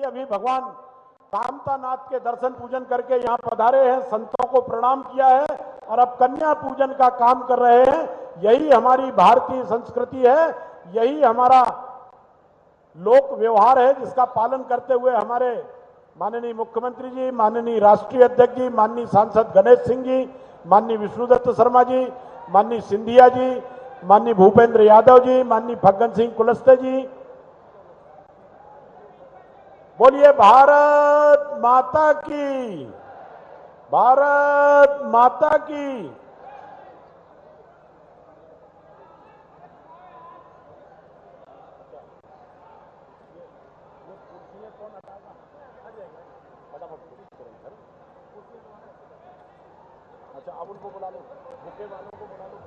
अभी भगवान कामतानाथ के दर्शन पूजन करके यहाँ पधारे हैं, संतों को प्रणाम किया है और अब कन्या पूजन का काम कर रहे हैं। यही हमारी भारतीय संस्कृति है, यही हमारा लोक व्यवहार है, जिसका पालन करते हुए हमारे माननीय मुख्यमंत्री जी, माननीय राष्ट्रीय अध्यक्ष जी, माननीय सांसद गणेश सिंह जी, माननीय विष्णुदत्त शर्मा जी, माननीय सिंधिया जी, माननीय भूपेंद्र यादव जी, माननीय फग्गन सिंह कुलस्ते जी, बोलिए भारत माता की, भारत माता की। अच्छा, अब उनको बुला लो, बुके वालों को बुला लो।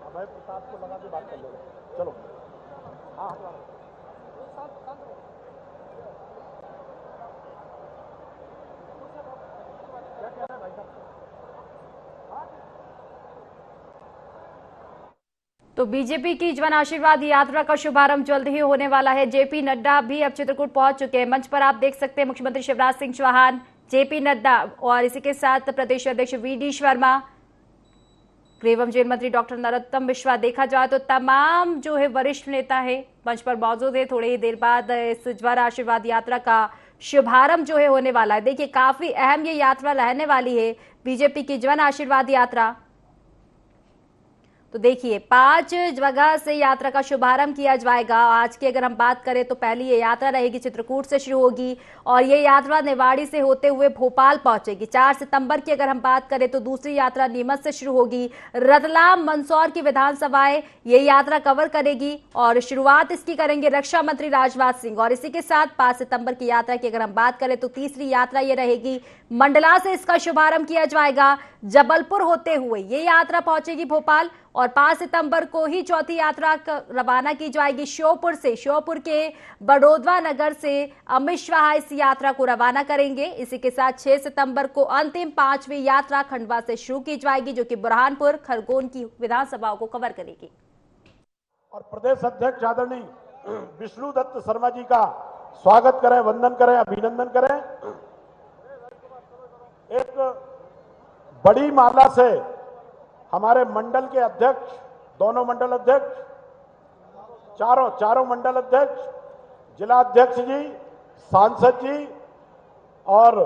भाई प्रताप को लगा के बात कर लो, चलो। हाँ क्या कह रहे हैं भाई साहब? तो बीजेपी की जन आशीर्वाद यात्रा का शुभारंभ जल्द ही होने वाला है। जेपी नड्डा भी अब चित्रकूट पहुंच चुके हैं। मंच पर आप देख सकते हैं मुख्यमंत्री शिवराज सिंह चौहान, जेपी नड्डा और इसी के साथ प्रदेश अध्यक्ष वीडी शर्मा, गृह एवं जेल मंत्री डॉक्टर नरोत्तम मिश्रा। देखा जाए तो तमाम जो है वरिष्ठ नेता है मंच पर मौजूद है। थोड़ी ही देर बाद इस जन आशीर्वाद यात्रा का शुभारंभ जो है होने वाला है। देखिए काफी अहम ये यात्रा रहने वाली है, बीजेपी की जन आशीर्वाद यात्रा। तो देखिए 5 जगह से यात्रा का शुभारंभ किया जाएगा। आज की अगर हम बात करें तो पहली ये यात्रा रहेगी चित्रकूट से शुरू होगी और ये यात्रा निवाड़ी से होते हुए भोपाल पहुंचेगी। 4 सितंबर की अगर हम बात करें तो दूसरी यात्रा नीमच से शुरू होगी। रतलाम मंदसौर की विधानसभाएं ये यात्रा कवर करेगी और शुरुआत इसकी करेंगे रक्षा मंत्री राजनाथ सिंह। और इसी के साथ 5 सितंबर की यात्रा की अगर हम बात करें तो तीसरी यात्रा ये रहेगी मंडला से, इसका शुभारंभ किया जाएगा। जबलपुर होते हुए ये यात्रा पहुंचेगी भोपाल और 5 सितंबर को ही चौथी यात्रा रवाना की जाएगी श्योपुर से। श्योपुर के बड़ौदा नगर से अमित शाह इस यात्रा को रवाना करेंगे। इसी के साथ 6 सितंबर को अंतिम 5वीं यात्रा खंडवा से शुरू की जाएगी, जो कि बुरहानपुर खरगोन की विधानसभाओं को कवर करेगी। और प्रदेश अध्यक्ष आदरणीय विष्णुदत्त शर्मा जी का स्वागत करें, वंदन करें, अभिनंदन करें। एक बड़ी माला से हमारे मंडल के अध्यक्ष, दोनों मंडल अध्यक्ष, चारों मंडल अध्यक्ष, जिला अध्यक्ष जी, सांसद जी और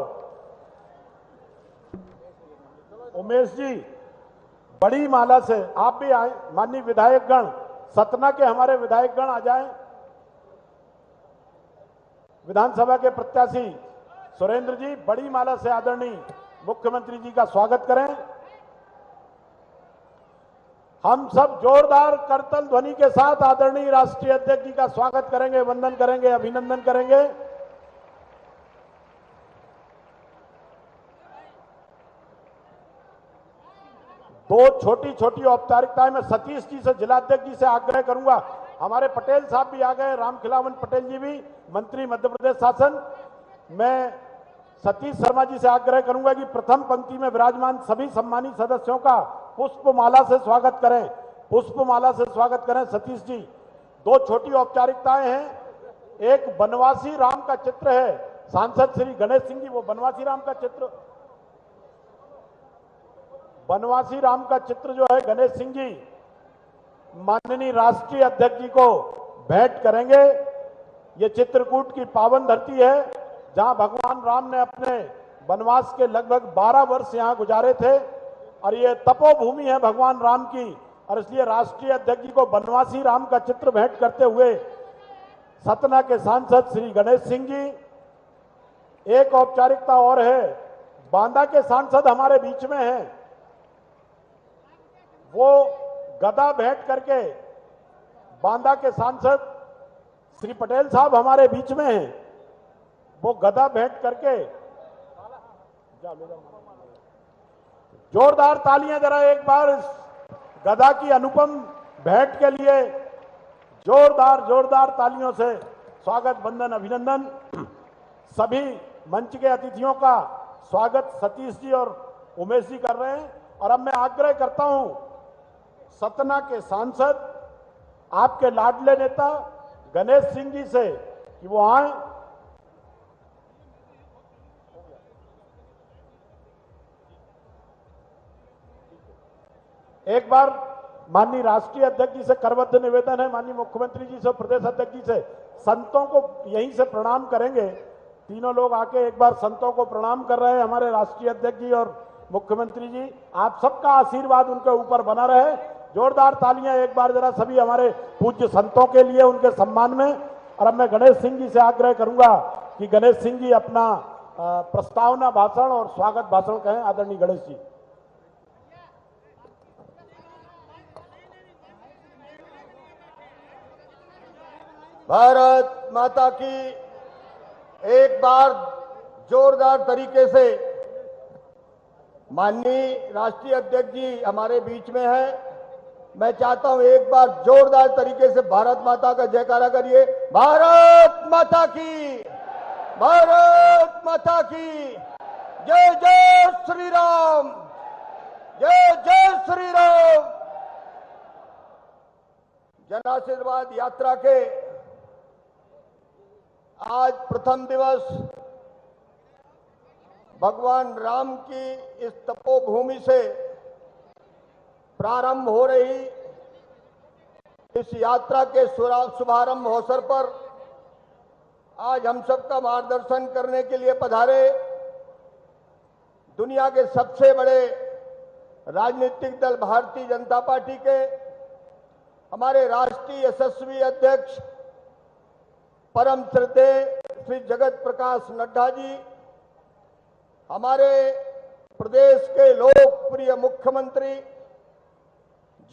उमेश जी, बड़ी माला से आप भी आए। माननीय विधायकगण, सतना के हमारे विधायकगण आ जाएं। विधानसभा के प्रत्याशी सुरेंद्र जी, बड़ी माला से आदरणीय मुख्यमंत्री जी का स्वागत करें। हम सब जोरदार करतल ध्वनि के साथ आदरणीय राष्ट्रीय अध्यक्ष जी का स्वागत करेंगे, वंदन करेंगे, अभिनंदन करेंगे। दो छोटी छोटी औपचारिकताएं मैं सतीश जी से, जिलाध्यक्ष जी से आग्रह करूंगा। हमारे पटेल साहब भी आ गए, रामखिलावन पटेल जी भी, मंत्री मध्य प्रदेश शासन। मैं सतीश शर्मा जी से आग्रह करूंगा कि प्रथम पंक्ति में विराजमान सभी सम्मानित सदस्यों का पुष्पमाला से स्वागत करें, पुष्पमाला से स्वागत करें। सतीश जी, दो छोटी औपचारिकताएं हैं। एक बनवासी राम का चित्र है, सांसद श्री गणेश सिंह जी, वो बनवासी राम का चित्र, बनवासी राम का चित्र जो है गणेश सिंह जी माननीय राष्ट्रीय अध्यक्ष जी को भेंट करेंगे। ये चित्रकूट की पावन धरती है, जहां भगवान राम ने अपने वनवास के लगभग 12 वर्ष यहां गुजारे थे और ये तपोभूमि है भगवान राम की। और इसलिए राष्ट्रीय अध्यक्ष जी को बनवासी राम का चित्र भेंट करते हुए सतना के सांसद श्री गणेश सिंह जी। एक औपचारिकता और है, बांदा के सांसद हमारे बीच में हैं, वो गदा भेंट करके, बांदा के सांसद श्री पटेल साहब हमारे बीच में हैं, वो गदा भेंट करके, जोरदार तालियां जरा एक बार इस गदा की अनुपम भेंट के लिए, जोरदार तालियों से स्वागत, वंदन, अभिनंदन। सभी मंच के अतिथियों का स्वागत सतीश जी और उमेश जी कर रहे हैं। और अब मैं आग्रह करता हूं सतना के सांसद, आपके लाडले नेता गणेश सिंह जी से कि वो आए। एक बार माननीय राष्ट्रीय अध्यक्ष जी से करबद्ध निवेदन है, माननीय मुख्यमंत्री जी से, प्रदेश अध्यक्ष जी से, संतों को यहीं से प्रणाम करेंगे। तीनों लोग आके एक बार संतों को प्रणाम कर रहे हैं, हमारे राष्ट्रीय अध्यक्ष जी और मुख्यमंत्री जी। आप सबका आशीर्वाद उनके ऊपर बना रहे। जोरदार तालियां एक बार जरा सभी हमारे पूज्य संतों के लिए, उनके सम्मान में। और अब मैं गणेश सिंह जी से आग्रह करूंगा कि गणेश सिंह जी अपना प्रस्तावना भाषण और स्वागत भाषण कहें। आदरणीय गणेश जी। भारत माता की एक बार जोरदार तरीके से माननीय राष्ट्रीय अध्यक्ष जी हमारे बीच में है। मैं चाहता हूं एक बार जोरदार तरीके से भारत माता का जयकारा करिए। भारत माता की, भारत माता की जय। जय श्री राम, जय जय श्री राम। जन आशीर्वाद यात्रा के आज प्रथम दिवस भगवान राम की इस तपोभूमि से प्रारंभ हो रही इस यात्रा के शुभारंभ अवसर पर आज हम सबका मार्गदर्शन करने के लिए पधारे दुनिया के सबसे बड़े राजनीतिक दल भारतीय जनता पार्टी के हमारे राष्ट्रीय यशस्वी अध्यक्ष परम श्रद्धेय श्री जगत प्रकाश नड्डा जी, हमारे प्रदेश के लोकप्रिय मुख्यमंत्री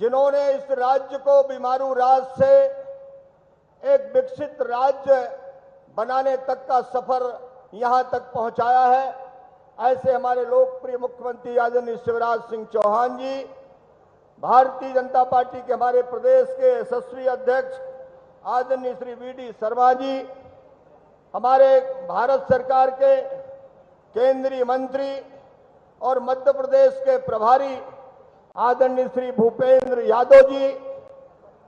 जिन्होंने इस राज्य को बीमारू राज्य से एक विकसित राज्य बनाने तक का सफर यहां तक पहुंचाया है, ऐसे हमारे लोकप्रिय मुख्यमंत्री आदरणीय शिवराज सिंह चौहान जी, भारतीय जनता पार्टी के हमारे प्रदेश के यशस्वी अध्यक्ष आदरणीय श्री वी.डी. शर्मा जी, हमारे भारत सरकार के केंद्रीय मंत्री और मध्य प्रदेश के प्रभारी आदरणीय श्री भूपेंद्र यादव जी,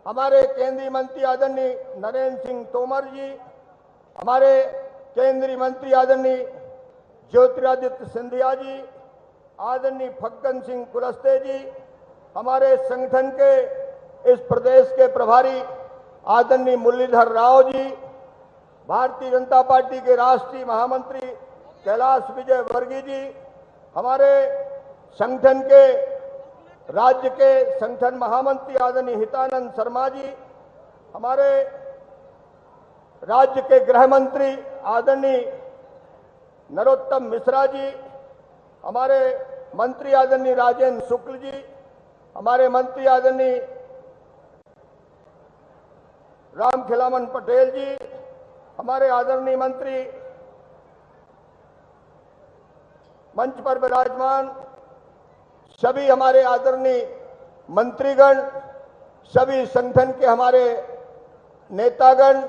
हमारे केंद्रीय मंत्री आदरणीय नरेंद्र सिंह तोमर जी, हमारे केंद्रीय मंत्री आदरणीय ज्योतिरादित्य सिंधिया जी, आदरणीय फग्गन सिंह कुलस्ते जी, हमारे संगठन के इस प्रदेश के प्रभारी आदरणीय मुरलीधर राव जी, भारतीय जनता पार्टी के राष्ट्रीय महामंत्री कैलाश विजय वर्गीय जी, हमारे संगठन के राज्य के संगठन महामंत्री आदरणीय हितानंद शर्मा जी, हमारे राज्य के गृह मंत्री आदरणीय नरोत्तम मिश्रा जी, हमारे मंत्री आदरणीय राजेंद्र शुक्ल जी, हमारे मंत्री आदरणीय राम खिलावन पटेल जी, हमारे आदरणीय मंत्री मंच पर विराजमान सभी हमारे आदरणीय मंत्रीगण, सभी संगठन के हमारे नेतागण,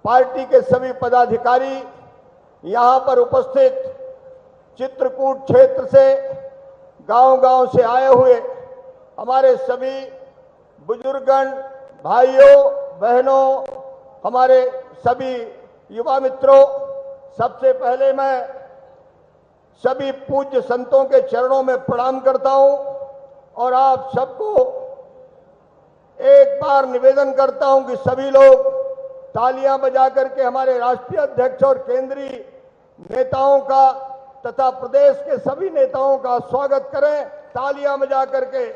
पार्टी के सभी पदाधिकारी, यहां पर उपस्थित चित्रकूट क्षेत्र से गांव-गांव से आए हुए हमारे सभी बुजुर्गगण, भाइयों बहनों, हमारे सभी युवा मित्रों, सबसे पहले मैं सभी पूज्य संतों के चरणों में प्रणाम करता हूं और आप सबको एक बार निवेदन करता हूं कि सभी लोग तालियां बजा करके हमारे राष्ट्रीय अध्यक्ष और केंद्रीय नेताओं का तथा प्रदेश के सभी नेताओं का स्वागत करें, तालियां बजा करके।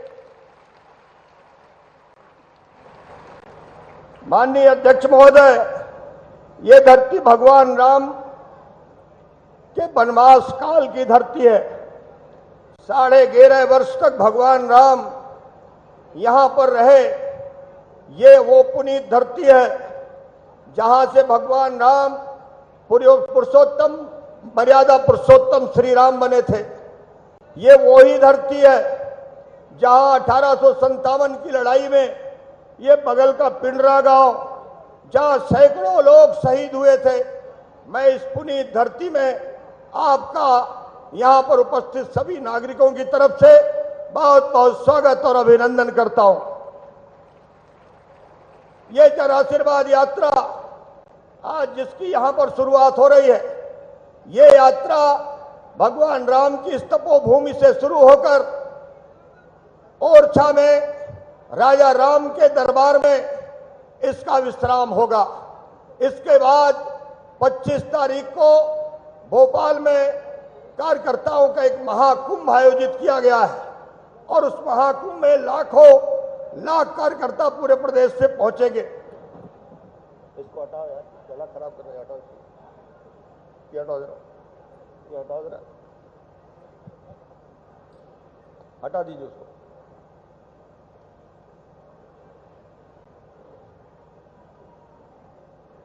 माननीय अध्यक्ष महोदय, ये धरती भगवान राम के वनवास काल की धरती है। 11.5 वर्ष तक भगवान राम यहां पर रहे। ये वो पुनीत धरती है जहां से भगवान राम पुरुषोत्तम, मर्यादा पुरुषोत्तम श्री राम बने थे। ये वही धरती है जहां 1857 की लड़ाई में ये बगल का पिंडरा गांव, जहां सैकड़ों लोग शहीद हुए थे। मैं इस पुनीत धरती में आपका यहां पर उपस्थित सभी नागरिकों की तरफ से बहुत बहुत स्वागत और अभिनंदन करता हूं। ये जन आशीर्वाद यात्रा आज जिसकी यहां पर शुरुआत हो रही है, ये यात्रा भगवान राम की इस तपोभूमि से शुरू होकर ओरछा में राजा राम के दरबार में इसका विश्राम होगा। इसके बाद 25 तारीख को भोपाल में कार्यकर्ताओं का एक महाकुंभ आयोजित किया गया है और उस महाकुंभ में लाखों लाख कार्यकर्ता पूरे प्रदेश से पहुंचेंगे। इसको हटाओ यार, गला खराब कर रहे हैं, हटाओ इसको, हटाओ जरा, ये हटाओ जरा, हटा दीजिए उसको।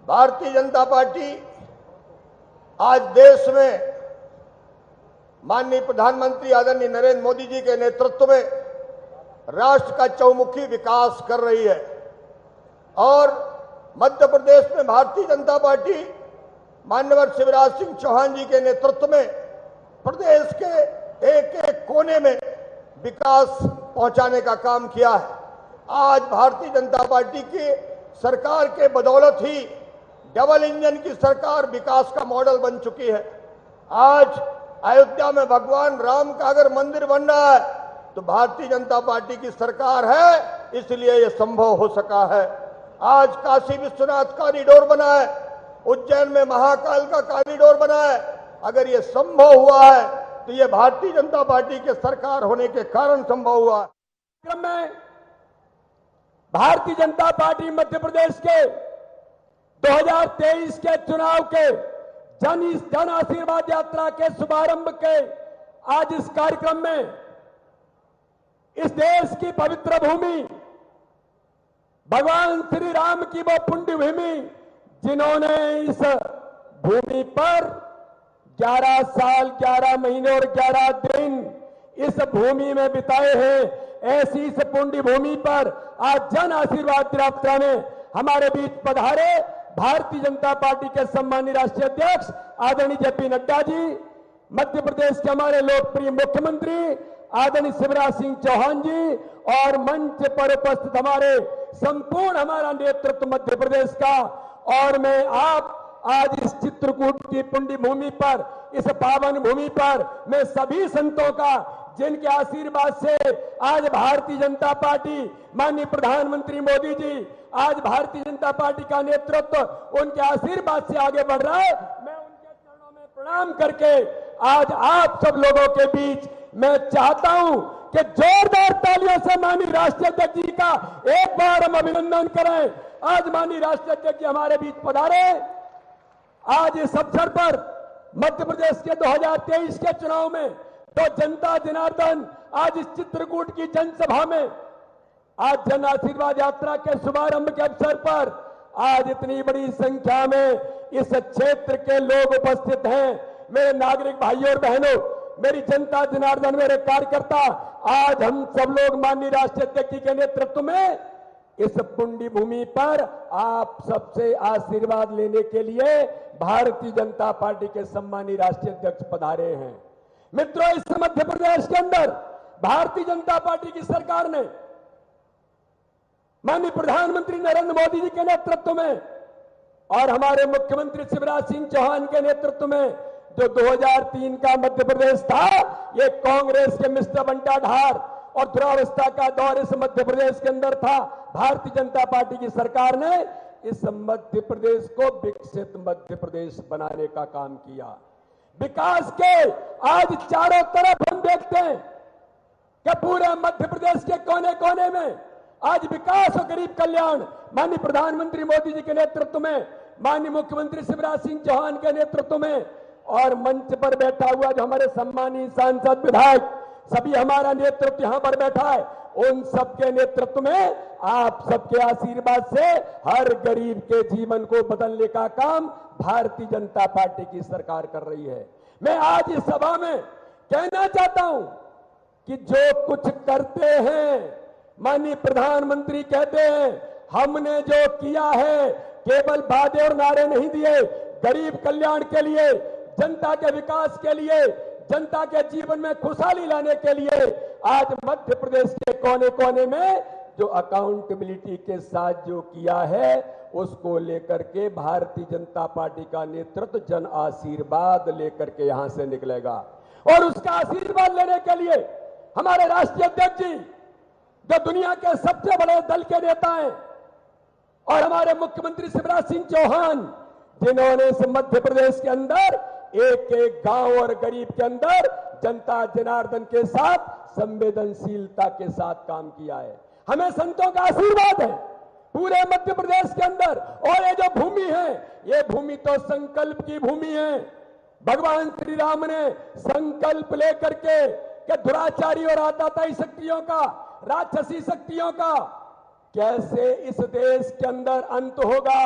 भारतीय जनता पार्टी आज देश में माननीय प्रधानमंत्री आदरणीय नरेंद्र मोदी जी के नेतृत्व में राष्ट्र का चौमुखी विकास कर रही है और मध्य प्रदेश में भारतीय जनता पार्टी माननीय शिवराज सिंह चौहान जी के नेतृत्व में प्रदेश के एक एक कोने में विकास पहुंचाने का काम किया है। आज भारतीय जनता पार्टी की सरकार के बदौलत ही डबल इंजन की सरकार विकास का मॉडल बन चुकी है। आज अयोध्या में भगवान राम का अगर मंदिर बन रहा है तो भारतीय जनता पार्टी की सरकार है, इसलिए यह संभव हो सका है। आज काशी विश्वनाथ कॉरिडोर बना है, उज्जैन में महाकाल का कॉरिडोर बना है। अगर यह संभव हुआ है तो यह भारतीय जनता पार्टी के सरकार होने के कारण संभव हुआ है। क्रम में भारतीय जनता पार्टी मध्य प्रदेश के 2023 के चुनाव के जन आशीर्वाद यात्रा के शुभारंभ के आज इस कार्यक्रम में इस देश की पवित्र भूमि भगवान श्री राम की वो पुण्य भूमि, जिन्होंने इस भूमि पर 11 साल 11 महीने और 11 दिन इस भूमि में बिताए हैं, ऐसी इस पुण्य भूमि पर आज जन आशीर्वाद यात्रा में हमारे बीच पधारे भारतीय जनता पार्टी के सम्मानीय राष्ट्रीय अध्यक्ष आदरणीय जेपी नड्डा जी, मध्य प्रदेश के हमारे लोकप्रिय मुख्यमंत्री आदरणीय शिवराज सिंह चौहान जी और मंच पर उपस्थित हमारे संपूर्ण हमारा नेतृत्व मध्य प्रदेश का। और मैं आप आज इस चित्रकूट की पुण्य भूमि पर, इस पावन भूमि पर मैं सभी संतों का, जिनके आशीर्वाद से आज भारतीय जनता पार्टी माननीय प्रधानमंत्री मोदी जी, आज भारतीय जनता पार्टी का नेतृत्व उनके आशीर्वाद से आगे बढ़ रहा है, मैं उनके चरणों में प्रणाम करके आज आप सब लोगों के बीच मैं चाहता हूं कि जोरदार तालियों से माननीय राष्ट्रीय अध्यक्ष जी का एक बार हम अभिनंदन करें। आज माननीय राष्ट्रीय अध्यक्ष जी हमारे बीच पधारे। आज इस अवसर पर मध्य प्रदेश के 2023 के चुनाव में तो जनता जनार्दन आज इस चित्रकूट की जनसभा में, आज जन आशीर्वाद यात्रा के शुभारंभ के अवसर पर आज इतनी बड़ी संख्या में इस क्षेत्र के लोग उपस्थित हैं। मेरे नागरिक भाइयों और बहनों, मेरी जनता जनार्दन, मेरे कार्यकर्ता, आज हम सब लोग माननीय राष्ट्रीय अध्यक्ष जी के नेतृत्व में इस पुण्य भूमि पर आप सबसे आशीर्वाद लेने के लिए भारतीय जनता पार्टी के सम्मानीय राष्ट्रीय अध्यक्ष पधारे हैं। मित्रों, इस मध्य प्रदेश के अंदर भारतीय जनता पार्टी की सरकार ने माननीय प्रधानमंत्री नरेंद्र मोदी जी के नेतृत्व में और हमारे मुख्यमंत्री शिवराज सिंह चौहान के नेतृत्व में जो 2003 का मध्य प्रदेश था, ये कांग्रेस के मिस्टर बंटाढार और दुरावस्था का दौर इस मध्य प्रदेश के अंदर था। भारतीय जनता पार्टी की सरकार ने इस मध्य प्रदेश को विकसित मध्य प्रदेश बनाने का काम किया। विकास के आज चारों तरफ हम देखते हैं कि पूरे मध्य प्रदेश के कोने कोने में आज विकास और गरीब कल्याण माननीय प्रधानमंत्री मोदी जी के नेतृत्व में, माननीय मुख्यमंत्री शिवराज सिंह चौहान के नेतृत्व में और मंच पर बैठा हुआ जो हमारे सम्मानित सांसद विधायक सभी हमारा नेतृत्व यहां पर बैठा है, उन सबके नेतृत्व में आप सबके आशीर्वाद से हर गरीब के जीवन को बदलने का काम भारतीय जनता पार्टी की सरकार कर रही है। मैं आज इस सभा में कहना चाहता हूं कि जो कुछ करते हैं, माननीय प्रधानमंत्री कहते हैं हमने जो किया है केवल वादे और नारे नहीं दिए, गरीब कल्याण के लिए, जनता के विकास के लिए, जनता के जीवन में खुशहाली लाने के लिए आज मध्य प्रदेश के कोने कोने में जो अकाउंटेबिलिटी के साथ जो किया है उसको लेकर के भारतीय जनता पार्टी का नेतृत्व जन आशीर्वाद लेकर के यहां से निकलेगा। और उसका आशीर्वाद लेने के लिए हमारे राष्ट्रीय अध्यक्ष जी जो दुनिया के सबसे बड़े दल के नेता हैं और हमारे मुख्यमंत्री शिवराज सिंह चौहान जिन्होंने इस मध्य प्रदेश के अंदर एक एक गांव और गरीब के अंदर जनता जनार्दन के साथ संवेदनशीलता के साथ काम किया है। हमें संतों का आशीर्वाद है पूरे मध्य प्रदेश के अंदर। और ये जो भूमि है ये भूमि तो संकल्प की भूमि है। भगवान श्री राम ने संकल्प लेकर के दुराचारी और आताताई शक्तियों का, राक्षसी शक्तियों का कैसे इस देश के अंदर अंत होगा,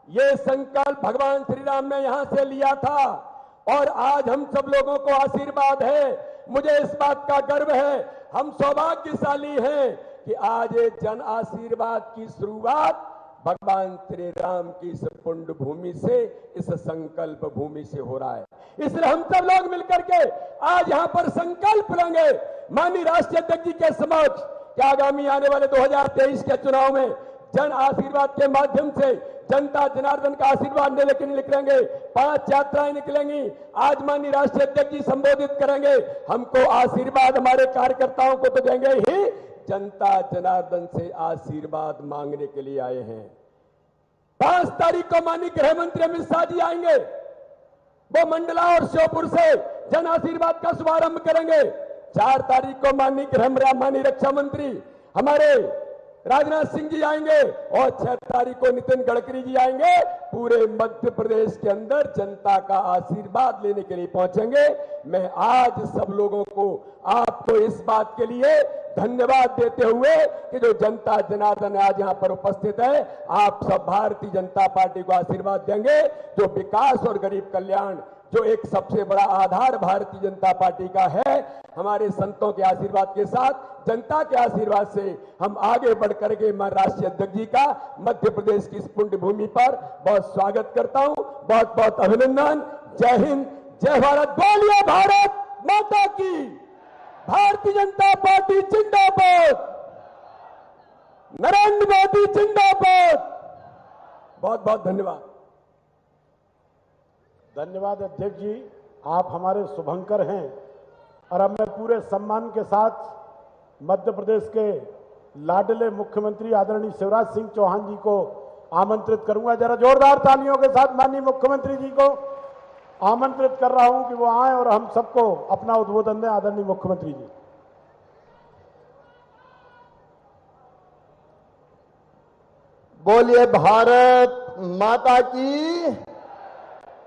ये संकल्प भगवान श्री राम ने यहां से लिया था। और आज हम सब लोगों को आशीर्वाद है। मुझे इस बात का गर्व है, हम सौभाग्यशाली हैं कि आज ये जन आशीर्वाद की शुरुआत भगवान श्री राम की इस पुण्य भूमि से, इस संकल्प भूमि से हो रहा है। इसलिए हम सब लोग मिलकर के आज यहां पर संकल्प लेंगे माननीय राष्ट्रीय अध्यक्ष जी के समक्ष कि आगामी आने वाले 2023 के चुनाव में जन आशीर्वाद के माध्यम से जनता जनार्दन का आशीर्वाद लेकर निकलेंगे। 5 यात्राएं निकलेंगी। आज माननीय राष्ट्रीय अध्यक्ष जी संबोधित करेंगे। हमको आशीर्वाद हमारे कार्यकर्ताओं को तो देंगे ही, जनता जनार्दन से आशीर्वाद मांगने के लिए आए हैं। 5 तारीख को माननीय गृह मंत्री अमित शाह जी आएंगे। वो मंडला और श्योपुर से जन आशीर्वाद का शुभारंभ करेंगे। 4 तारीख को माननीय रक्षा मंत्री हमारे राजनाथ सिंह जी आएंगे और 6 तारीख को नितिन गडकरी जी आएंगे। पूरे मध्य प्रदेश के अंदर जनता का आशीर्वाद लेने के लिए पहुंचेंगे। मैं आज सब लोगों को, आपको इस बात के लिए धन्यवाद देते हुए कि जो जनता जनार्दन आज यहां पर उपस्थित है, आप सब भारतीय जनता पार्टी को आशीर्वाद देंगे। जो विकास और गरीब कल्याण जो एक सबसे बड़ा आधार भारतीय जनता पार्टी का है, हमारे संतों के आशीर्वाद के साथ, जनता के आशीर्वाद से हम आगे बढ़ करके मैं राष्ट्रीय अध्यक्ष जी का मध्य प्रदेश की इस पुण्य भूमि पर बहुत स्वागत करता हूं। बहुत बहुत अभिनंदन। जय हिंद, जय भारत। बोलिए भारत माता की। भारतीय जनता पार्टी जिंदाबाद। नरेंद्र मोदी जिंदाबाद। बहुत बहुत धन्यवाद। धन्यवाद अध्यक्ष जी, आप हमारे शुभंकर हैं। और अब मैं पूरे सम्मान के साथ मध्य प्रदेश के लाडले मुख्यमंत्री आदरणीय शिवराज सिंह चौहान जी को आमंत्रित करूंगा। जरा जोरदार तालियों के साथ माननीय मुख्यमंत्री जी को आमंत्रित कर रहा हूं कि वो आए और हम सबको अपना उद्बोधन दें। आदरणीय मुख्यमंत्री जी। बोलिए भारत माता की।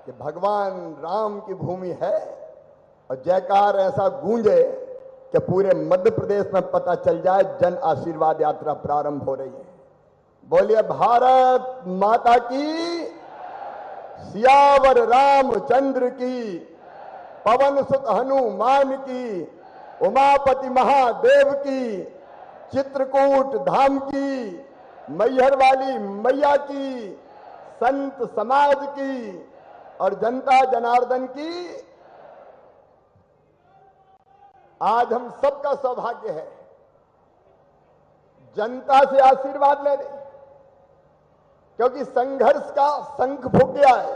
कि भगवान राम की भूमि है और जयकार ऐसा गूंजे कि पूरे मध्य प्रदेश में पता चल जाए जन आशीर्वाद यात्रा प्रारंभ हो रही है। बोलिए भारत माता की। सियावर रामचंद्र की, पवन सुत हनुमान की, उमापति महादेव की, चित्रकूट धाम की, मैहर वाली मैया की, संत समाज की और जनता जनार्दन की। आज हम सबका सौभाग्य है जनता से आशीर्वाद लेने, क्योंकि संघर्ष का शंख फूंक गया है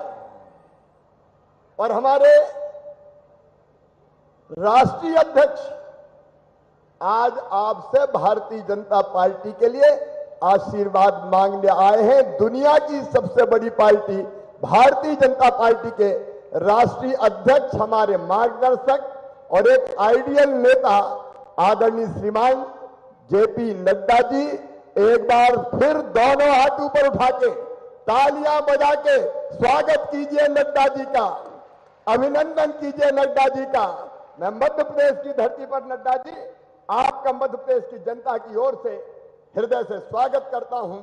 और हमारे राष्ट्रीय अध्यक्ष आज आपसे भारतीय जनता पार्टी के लिए आशीर्वाद मांगने आए हैं। दुनिया की सबसे बड़ी पार्टी भारतीय जनता पार्टी के राष्ट्रीय अध्यक्ष, हमारे मार्गदर्शक और एक आइडियल नेता आदरणीय श्रीमान जेपी नड्डा जी, एक बार फिर दोनों हाथ ऊपर उठा के तालियां बजा के स्वागत कीजिए नड्डा जी का, अभिनंदन कीजिए नड्डा जी का। मैं मध्य प्रदेश की धरती पर नड्डा जी आपका मध्य प्रदेश की जनता की ओर से हृदय से स्वागत करता हूं,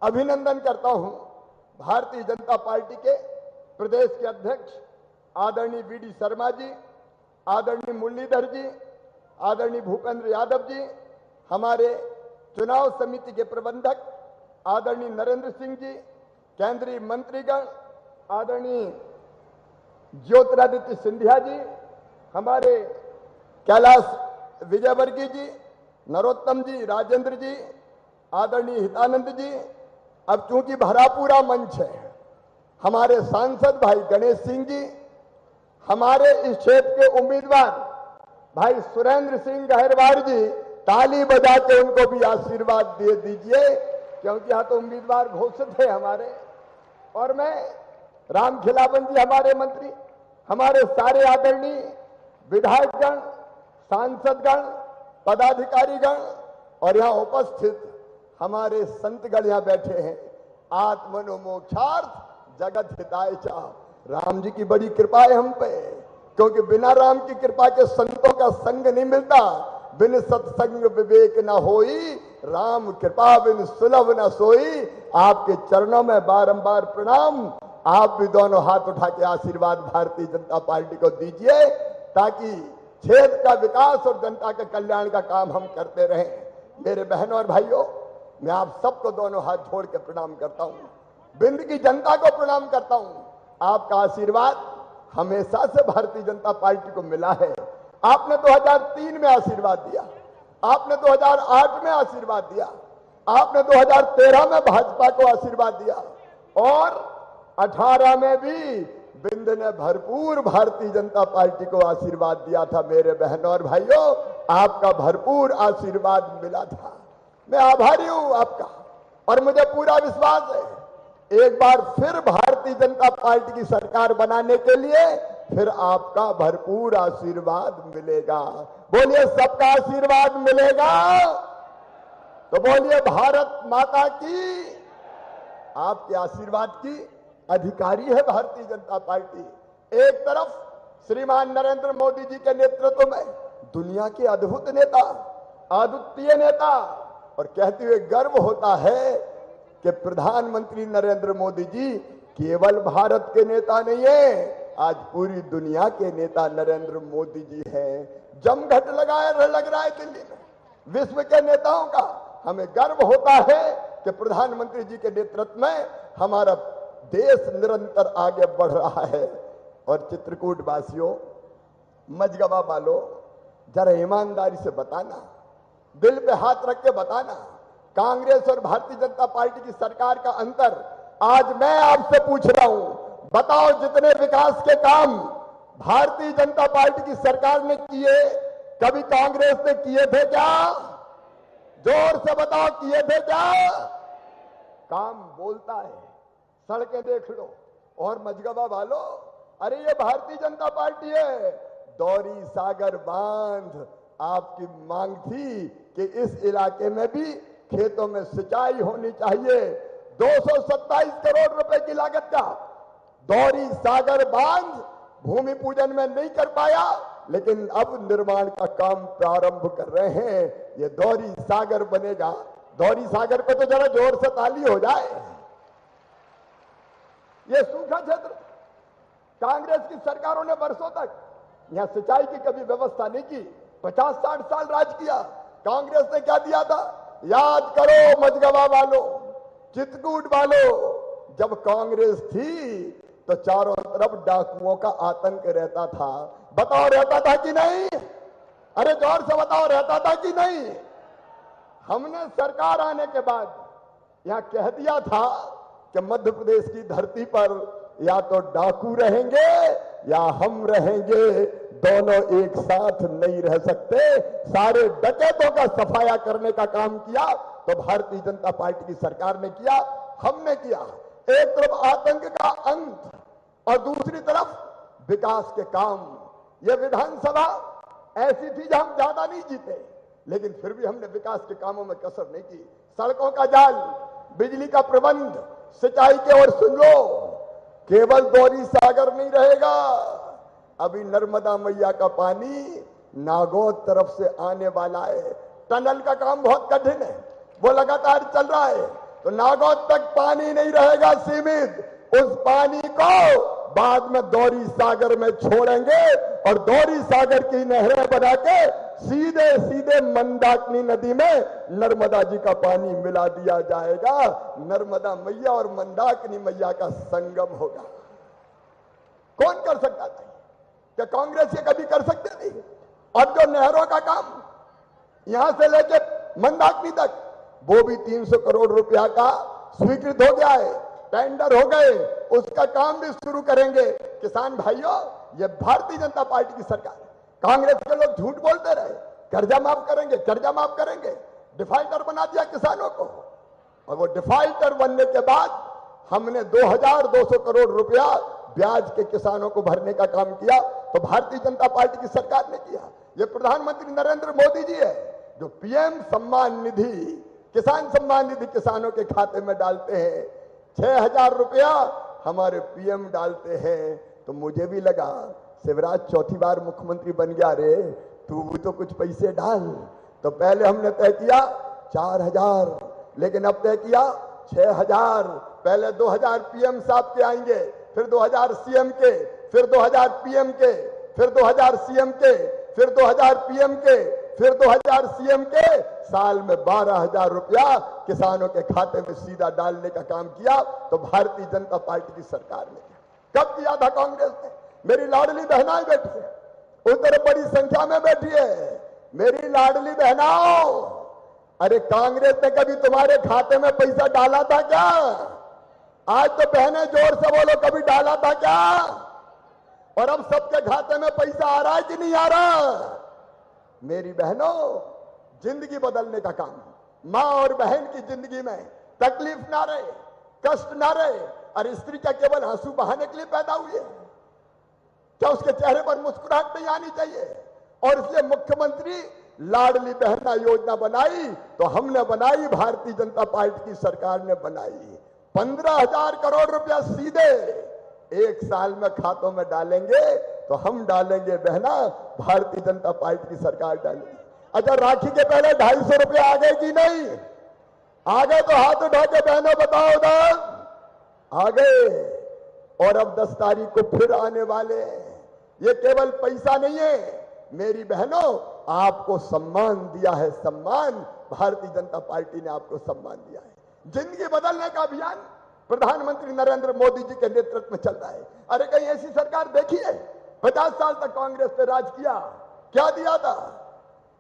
अभिनंदन करता हूं। भारतीय जनता पार्टी के प्रदेश के अध्यक्ष आदरणीय वीडी शर्मा जी, आदरणीय मुरलीधर जी, आदरणीय भूपेंद्र यादव जी, हमारे चुनाव समिति के प्रबंधक आदरणीय नरेंद्र सिंह जी, केंद्रीय मंत्रीगण आदरणीय ज्योतिरादित्य सिंधिया जी, हमारे कैलाश विजयवर्गीय जी, नरोत्तम जी, राजेंद्र जी, आदरणीय हितानंद जी, अब चूंकि भरा पूरा मंच है, हमारे सांसद भाई गणेश सिंह जी, हमारे इस क्षेत्र के उम्मीदवार भाई सुरेंद्र सिंह गहरवार जी, ताली बजा के उनको भी आशीर्वाद दे दीजिए, क्योंकि यहाँ तो उम्मीदवार घोषित है हमारे। और मैं राम खिलावन जी हमारे मंत्री, हमारे सारे आदरणीय विधायकगण, सांसदगण, पदाधिकारीगण और यहाँ उपस्थित हमारे संतगण यहाँ बैठे हैं। आत्मनो मोक्षार्थ जगत हिताय च, राम जी की बड़ी कृपा है हम पे, क्योंकि बिना राम की कृपा के संतों का संग नहीं मिलता। बिन सत्संग विवेक न होई, राम कृपा बिन सुलभ न सोई। आपके चरणों में बारंबार प्रणाम। आप भी दोनों हाथ उठा के आशीर्वाद भारतीय जनता पार्टी को दीजिए, ताकि क्षेत्र का विकास और जनता के कल्याण का काम हम करते रहें। मेरे बहनों और भाइयों, मैं आप सबको दोनों हाथ जोड़ के प्रणाम करता हूं, बिंद की जनता को प्रणाम करता हूं। आपका आशीर्वाद हमेशा से भारतीय जनता पार्टी को मिला है। आपने 2003 में आशीर्वाद दिया, आपने 2008 में आशीर्वाद दिया, आपने 2013 में भाजपा को आशीर्वाद दिया और 18 में भी बिंद ने भरपूर भारतीय जनता पार्टी को आशीर्वाद दिया था। मेरे बहनों और भाइयों, आपका भरपूर आशीर्वाद मिला था। मैं आभारी हूं आपका, और मुझे पूरा विश्वास है एक बार फिर भारतीय जनता पार्टी की सरकार बनाने के लिए फिर आपका भरपूर आशीर्वाद मिलेगा। बोलिए सबका आशीर्वाद मिलेगा, तो बोलिए भारत माता की। आपके आशीर्वाद की अधिकारी है भारतीय जनता पार्टी। एक तरफ श्रीमान नरेंद्र मोदी जी के नेतृत्व में दुनिया के अद्भुत नेता, अद्वितीय नेता, और कहते हुए गर्व होता है कि प्रधानमंत्री नरेंद्र मोदी जी केवल भारत के नेता नहीं है, आज पूरी दुनिया के नेता नरेंद्र मोदी जी हैं। जमघट लग रहा है दिल्ली में विश्व के नेताओं का। हमें गर्व होता है कि प्रधानमंत्री जी के नेतृत्व में हमारा देश निरंतर आगे बढ़ रहा है। और चित्रकूट वासियों, मझगवा वालों, जरा ईमानदारी से बताना, दिल पे हाथ रख के बताना, कांग्रेस और भारतीय जनता पार्टी की सरकार का अंतर आज मैं आपसे पूछ रहा हूं। बताओ, जितने विकास के काम भारतीय जनता पार्टी की सरकार ने किए, कभी कांग्रेस ने किए थे क्या? जोर से बताओ, किए थे क्या? काम बोलता है, सड़कें देख लो। और मझगवा वालों, अरे ये भारतीय जनता पार्टी है। दौरी सागर बांध, आपकी मांग थी कि इस इलाके में भी खेतों में सिंचाई होनी चाहिए। 227 करोड़ रुपए की लागत का दौरी सागर बांध भूमि पूजन में नहीं कर पाया, लेकिन अब निर्माण का काम प्रारंभ कर रहे हैं। ये दौरी सागर बनेगा। दौरी सागर पे तो जरा जोर से ताली हो जाए। ये सूखा क्षेत्र, कांग्रेस की सरकारों ने वर्षों तक यहां सिंचाई की कभी व्यवस्था नहीं की। 50-60 साल राज किया। कांग्रेस ने क्या दिया था? याद करो मझगवा वालों, चित्रकूट वालों, जब कांग्रेस थी तो चारों तरफ डाकुओं का आतंक रहता था। बताओ, रहता था कि नहीं? अरे जोर से बताओ, रहता था कि नहीं? हमने सरकार आने के बाद यहां कह दिया था कि मध्य प्रदेश की धरती पर या तो डाकू रहेंगे या हम रहेंगे, दोनों एक साथ नहीं रह सकते। सारे डकैतों का सफाया करने का काम किया तो भारतीय जनता पार्टी की सरकार ने किया, हमने किया। एक तरफ आतंक का अंत और दूसरी तरफ विकास के काम। यह विधानसभा ऐसी थी जहां हम ज्यादा नहीं जीते, लेकिन फिर भी हमने विकास के कामों में कसर नहीं की। सड़कों का जाल, बिजली का प्रबंध, सिंचाई के ओर सुन लो। केवल दौरी सागर नहीं रहेगा, अभी नर्मदा मैया का पानी नागौद तरफ से आने वाला है। टनल का काम बहुत कठिन है, वो लगातार चल रहा है, तो नागौद तक पानी नहीं रहेगा सीमित। उस पानी को बाद में दौरी सागर में छोड़ेंगे और दौरी सागर की नहरें बना के सीधे सीधे मंदाकिनी नदी में नर्मदा जी का पानी मिला दिया जाएगा। नर्मदा मैया और मंदाकिनी मैया का संगम होगा। कौन कर सकता था? क्या कांग्रेस ये कभी कर सकते थी? और जो नहरों का काम यहां से लेके मंदाकिनी तक, वो भी 300 करोड़ रुपया का स्वीकृत हो गया है, टेंडर हो गए, उसका काम भी शुरू करेंगे। किसान भाइयों, ये भारतीय जनता पार्टी की सरकार है। कांग्रेस के लोग झूठ बोलते रहे, कर्जा माफ करेंगे, कर्जा माफ करेंगे, डिफाल्टर बना दिया किसानों को। और वो डिफाल्टर बनने के बाद हमने 2200 करोड़ रुपया ब्याज के किसानों को भरने का काम किया, तो भारतीय जनता पार्टी की सरकार ने किया। ये प्रधानमंत्री नरेंद्र मोदी जी है जो पीएम सम्मान निधि, किसान सम्मान निधि किसानों के खाते में डालते हैं। 6000 रुपया हमारे पीएम डालते हैं। तो मुझे भी लगा शिवराज चौथी बार मुख्यमंत्री बन गया रे, तू भी तो कुछ पैसे डाल। तो पहले हमने तय किया 4000, लेकिन अब तय किया 6000। पहले 2000 पीएम साहब के आएंगे, फिर 2000 सीएम के, फिर 2000 पीएम के, फिर 2000 सीएम के, फिर 2000 पीएम के, फिर 2000 सीएम के। साल में 12000 रुपया किसानों के खाते में सीधा डालने का काम किया। तो भारतीय जनता पार्टी की सरकार ने कब किया था कांग्रेस ने? मेरी लाडली बहनाएं बैठी है, उधर बड़ी संख्या में बैठी है। मेरी लाडली बहनाओं, अरे कांग्रेस ने कभी तुम्हारे खाते में पैसा डाला था क्या? आज तो बहनें जोर से बोलो, कभी डाला था क्या? और अब सबके खाते में पैसा आ रहा है कि नहीं आ रहा? मेरी बहनों, जिंदगी बदलने का काम, मां और बहन की जिंदगी में तकलीफ ना रहे, कष्ट ना रहे। और स्त्री क्या केवल आंसू बहाने के लिए पैदा हुई है? क्या उसके चेहरे पर मुस्कुराहट नहीं आनी चाहिए? और इसलिए मुख्यमंत्री लाडली बहना योजना बनाई, तो हमने बनाई, भारतीय जनता पार्टी की सरकार ने बनाई। 15,000 करोड़ रुपया सीधे एक साल में खातों में डालेंगे। तो हम डालेंगे बहना, भारतीय जनता पार्टी की सरकार डालेगी। अच्छा, राखी के पहले 250 रुपया आ गए कि नहीं? आ गए तो हाथ उठा के बहनों बताओ उधर, आ गए। और अब 10 तारीख को फिर आने वाले हैं। ये केवल पैसा नहीं है मेरी बहनों, आपको सम्मान दिया है, सम्मान। भारतीय जनता पार्टी ने आपको सम्मान दिया है। जिंदगी बदलने का अभियान प्रधानमंत्री नरेंद्र मोदी जी के नेतृत्व में चल रहा है। अरे कहीं ऐसी सरकार देखी है? 50 साल तक कांग्रेस पे राज किया, क्या दिया था?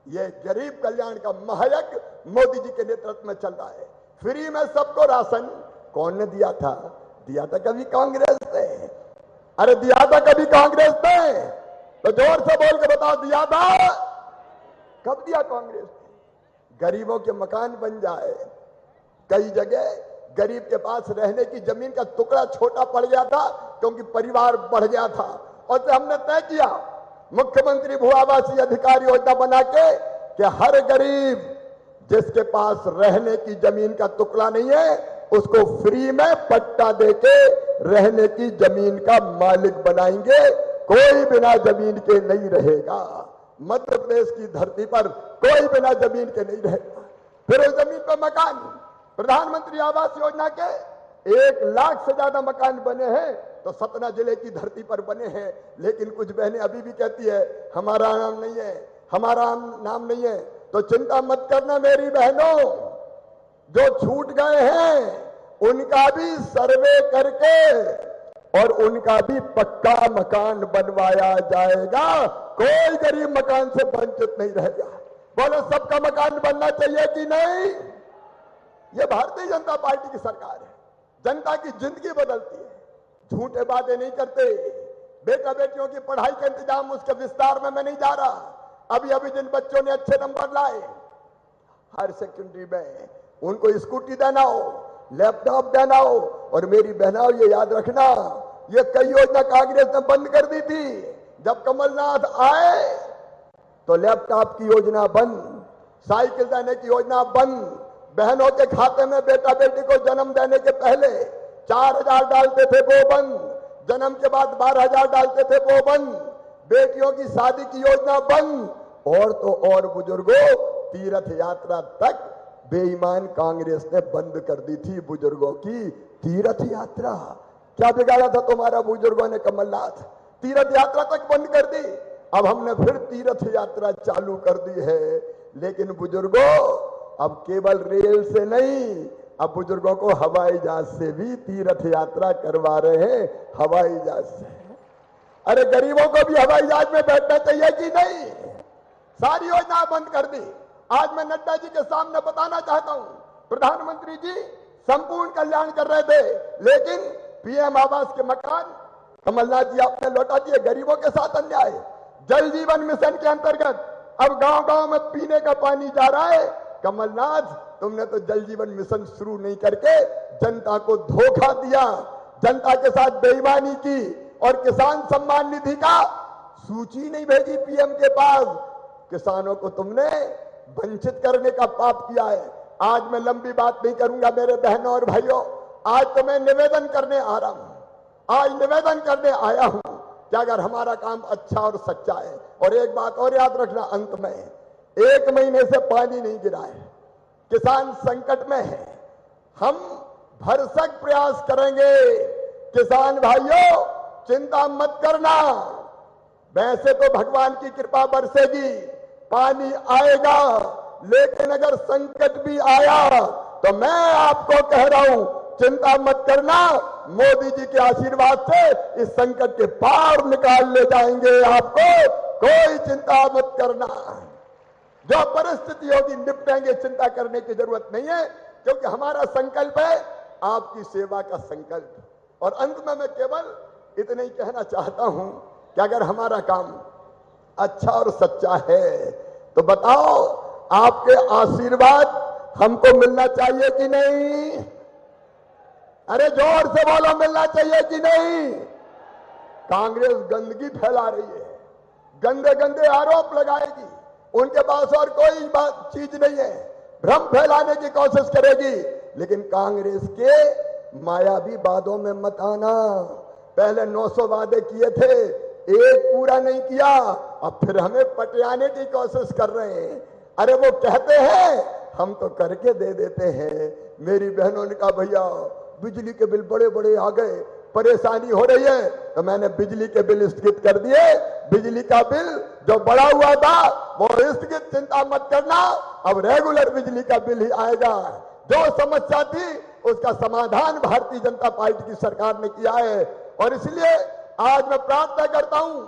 ये गरीब कल्याण का महायज्ञ मोदी जी के नेतृत्व में चल रहा है। फ्री में सबको राशन कौन ने दिया था? दिया था कभी कांग्रेस ने। अरे दिया था कभी कांग्रेस ने? तो जोर से बोल के बताओ, दिया था? कब दिया कांग्रेस ने? गरीबों के मकान बन जाए। कई जगह गरीब के पास रहने की जमीन का टुकड़ा छोटा पड़ गया था क्योंकि परिवार बढ़ गया था। और तो हमने तय किया मुख्यमंत्री भू आवासीय अधिकार योजना बना के कि हर गरीब जिसके पास रहने की जमीन का टुकड़ा नहीं है, उसको फ्री में पट्टा देके रहने की जमीन का मालिक बनाएंगे। कोई बिना जमीन के नहीं रहेगा। मध्य प्रदेश की धरती पर कोई बिना जमीन के नहीं रहेगा। फिर उस जमीन पर मकान, प्रधानमंत्री आवास योजना के 1 लाख से ज्यादा मकान बने हैं, तो सतना जिले की धरती पर बने हैं। लेकिन कुछ बहनें अभी भी कहती है हमारा नाम नहीं है, हमारा नाम नहीं है। तो चिंता मत करना मेरी बहनों, जो छूट गए हैं उनका भी सर्वे करके और उनका भी पक्का मकान बनवाया जाएगा। कोई गरीब मकान से वंचित नहीं रहेगा। बोलो, सबका मकान बनना चाहिए कि नहीं? ये भारतीय जनता पार्टी की सरकार है। जनता की जिंदगी बदलती है। झूठे बातें नहीं करते। बेटा बेटियों की पढ़ाई का इंतजाम, उसके विस्तार में मैं नहीं जा रहा। अभी अभी जिन बच्चों ने अच्छे नंबर लाए, हायर सेकेंडरी में उनको स्कूटी देना हो, लैपटॉप देना हो। और मेरी बहनाओं, ये याद रखना, ये कई योजना कांग्रेस ने बंद कर दी थी। जब कमलनाथ आए तो लैपटॉप की योजना बंद, साइकिल देने की योजना बंद, बहनों के खाते में बेटा बेटी को जन्म देने के पहले 4000 डालते थे वो बंद, जन्म के बाद 12000 डालते थे वो बंद, बेटियों की शादी की योजना बंद। और तो और बुजुर्गों, तीर्थ यात्रा तक बेईमान कांग्रेस ने बंद कर दी थी। बुजुर्गों की तीर्थ यात्रा, क्या बिगाड़ा था तुम्हारा बुजुर्गों ने? कमलनाथ तीर्थ यात्रा तक बंद कर दी। अब हमने फिर तीर्थ यात्रा चालू कर दी है। लेकिन बुजुर्गों, अब केवल रेल से नहीं, अब बुजुर्गों को हवाई जहाज से भी तीर्थ यात्रा करवा रहे हैं। हवाई जहाज से अरे गरीबों को भी हवाई जहाज में बैठना चाहिए कि नहीं? सारी योजना बंद कर दी। आज मैं नड्डा जी के सामने बताना चाहता हूं, प्रधानमंत्री जी संपूर्ण कल्याण कर रहे थे, लेकिन पीएम आवास के मकान कमलनाथ जी आपने लौटा दिए। गरीबों के साथ अन्याय। जल जीवन मिशन के अंतर्गत अब गांव-गांव में पीने का पानी जा रहा है। कमलनाथ, तुमने तो जल जीवन मिशन शुरू नहीं करके जनता को धोखा दिया, जनता के साथ बेईमानी की और किसान सम्मान निधि का सूची नहीं भेजी पीएम के पास। किसानों को तुमने वंचित करने का पाप किया है। आज मैं लंबी बात नहीं करूंगा मेरे बहनों और भाइयों, आज तो मैं निवेदन करने आ रहा हूं। आज निवेदन करने आया हूं कि अगर हमारा काम अच्छा और सच्चा है, और एक बात और याद रखना, अंत में 1 महीने से पानी नहीं गिरा है, किसान संकट में है। हम भरसक प्रयास करेंगे। किसान भाइयों, चिंता मत करना, वैसे तो भगवान की कृपा बरसेगी, पानी आएगा, लेकिन अगर संकट भी आया तो मैं आपको कह रहा हूं, चिंता मत करना, मोदी जी के आशीर्वाद से इस संकट के पार निकाल ले जाएंगे आपको, कोई चिंता मत करना। जो परिस्थिति होगी निपटेंगे, चिंता करने की जरूरत नहीं है, क्योंकि हमारा संकल्प है आपकी सेवा का संकल्प। और अंत में मैं केवल इतना ही कहना चाहता हूं कि अगर हमारा काम अच्छा और सच्चा है तो बताओ, आपके आशीर्वाद हमको मिलना चाहिए कि नहीं? अरे जोर से बोलो, मिलना चाहिए कि नहीं? कांग्रेस गंदगी फैला रही है, गंदे गंदे आरोप लगाएगी, उनके पास और कोई बात चीज नहीं है, भ्रम फैलाने की कोशिश करेगी। लेकिन कांग्रेस के मायावी वादों में मत आना। पहले 900 वादे किए थे, एक पूरा नहीं किया, अब फिर हमें पटियाने की कोशिश कर रहे हैं। अरे वो कहते हैं, हम तो करके दे देते हैं। मेरी बहनों ने कहा, भैया बिजली के बिल बड़े बड़े आ गए, परेशानी हो रही है, तो मैंने बिजली के बिल स्थगित कर दिए। बिजली का बिल जो बढ़ा हुआ था वो स्थगित, चिंता मत करना, अब रेगुलर बिजली का बिल ही आएगा। जो समस्या थी उसका समाधान भारतीय जनता पार्टी की सरकार ने किया है। और इसलिए आज मैं प्रार्थना करता हूं,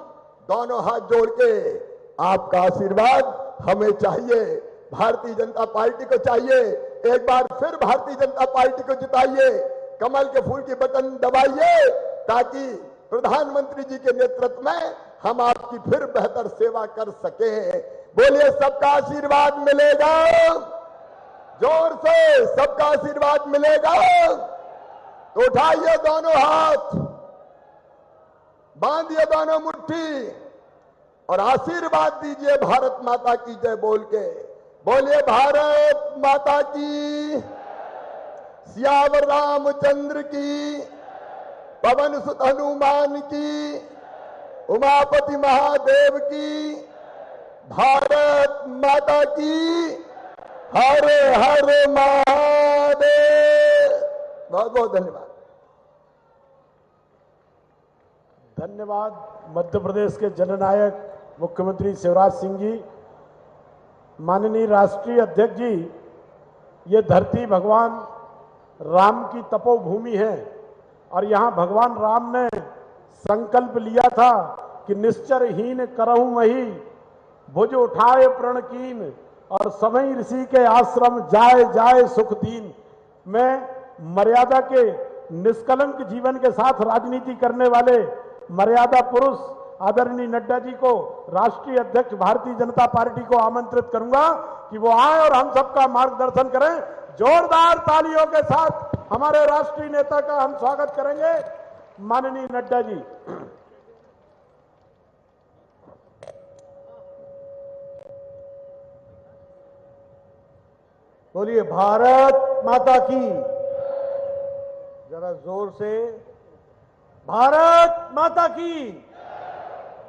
दोनों हाथ जोड़ के, आपका आशीर्वाद हमें चाहिए, भारतीय जनता पार्टी को चाहिए। एक बार फिर भारतीय जनता पार्टी को जिताइए, कमल के फूल की बटन दबाइए, ताकि प्रधानमंत्री जी के नेतृत्व में हम आपकी फिर बेहतर सेवा कर सके। बोलिए, सबका आशीर्वाद मिलेगा? जोर से, सबका आशीर्वाद मिलेगा? तो उठाइए दोनों हाथ, बांधिए दोनों मुट्ठी और आशीर्वाद दीजिए भारत माता की जय बोल के। बोलिए, भारत माता की, सियावर रामचंद्र की, पवन सुत हनुमान की, उमापति महादेव की, भारत माता की, हर हर महादेव। बहुत बहुत धन्यवाद। धन्यवाद मध्य प्रदेश के जननायक मुख्यमंत्री शिवराज सिंह जी। माननीय राष्ट्रीय अध्यक्ष जी, ये धरती भगवान राम की तपोभूमि है और यहाँ भगवान राम ने संकल्प लिया था कि निश्चरहीन करहूं वही, भुज उठाए प्रण कीन, और समय ऋषि के आश्रम जाए जाए सुख दीन। मैं मर्यादा के निष्कलंक जीवन के साथ राजनीति करने वाले मर्यादा पुरुष आदरणीय नड्डा जी को, राष्ट्रीय अध्यक्ष भारतीय जनता पार्टी को आमंत्रित करूंगा कि वो आए और हम सबका मार्गदर्शन करें। जोरदार तालियों के साथ हमारे राष्ट्रीय नेता का हम स्वागत करेंगे। माननीय नड्डा जी। बोलिए, भारत माता की, जरा जोर से, भारत माता की,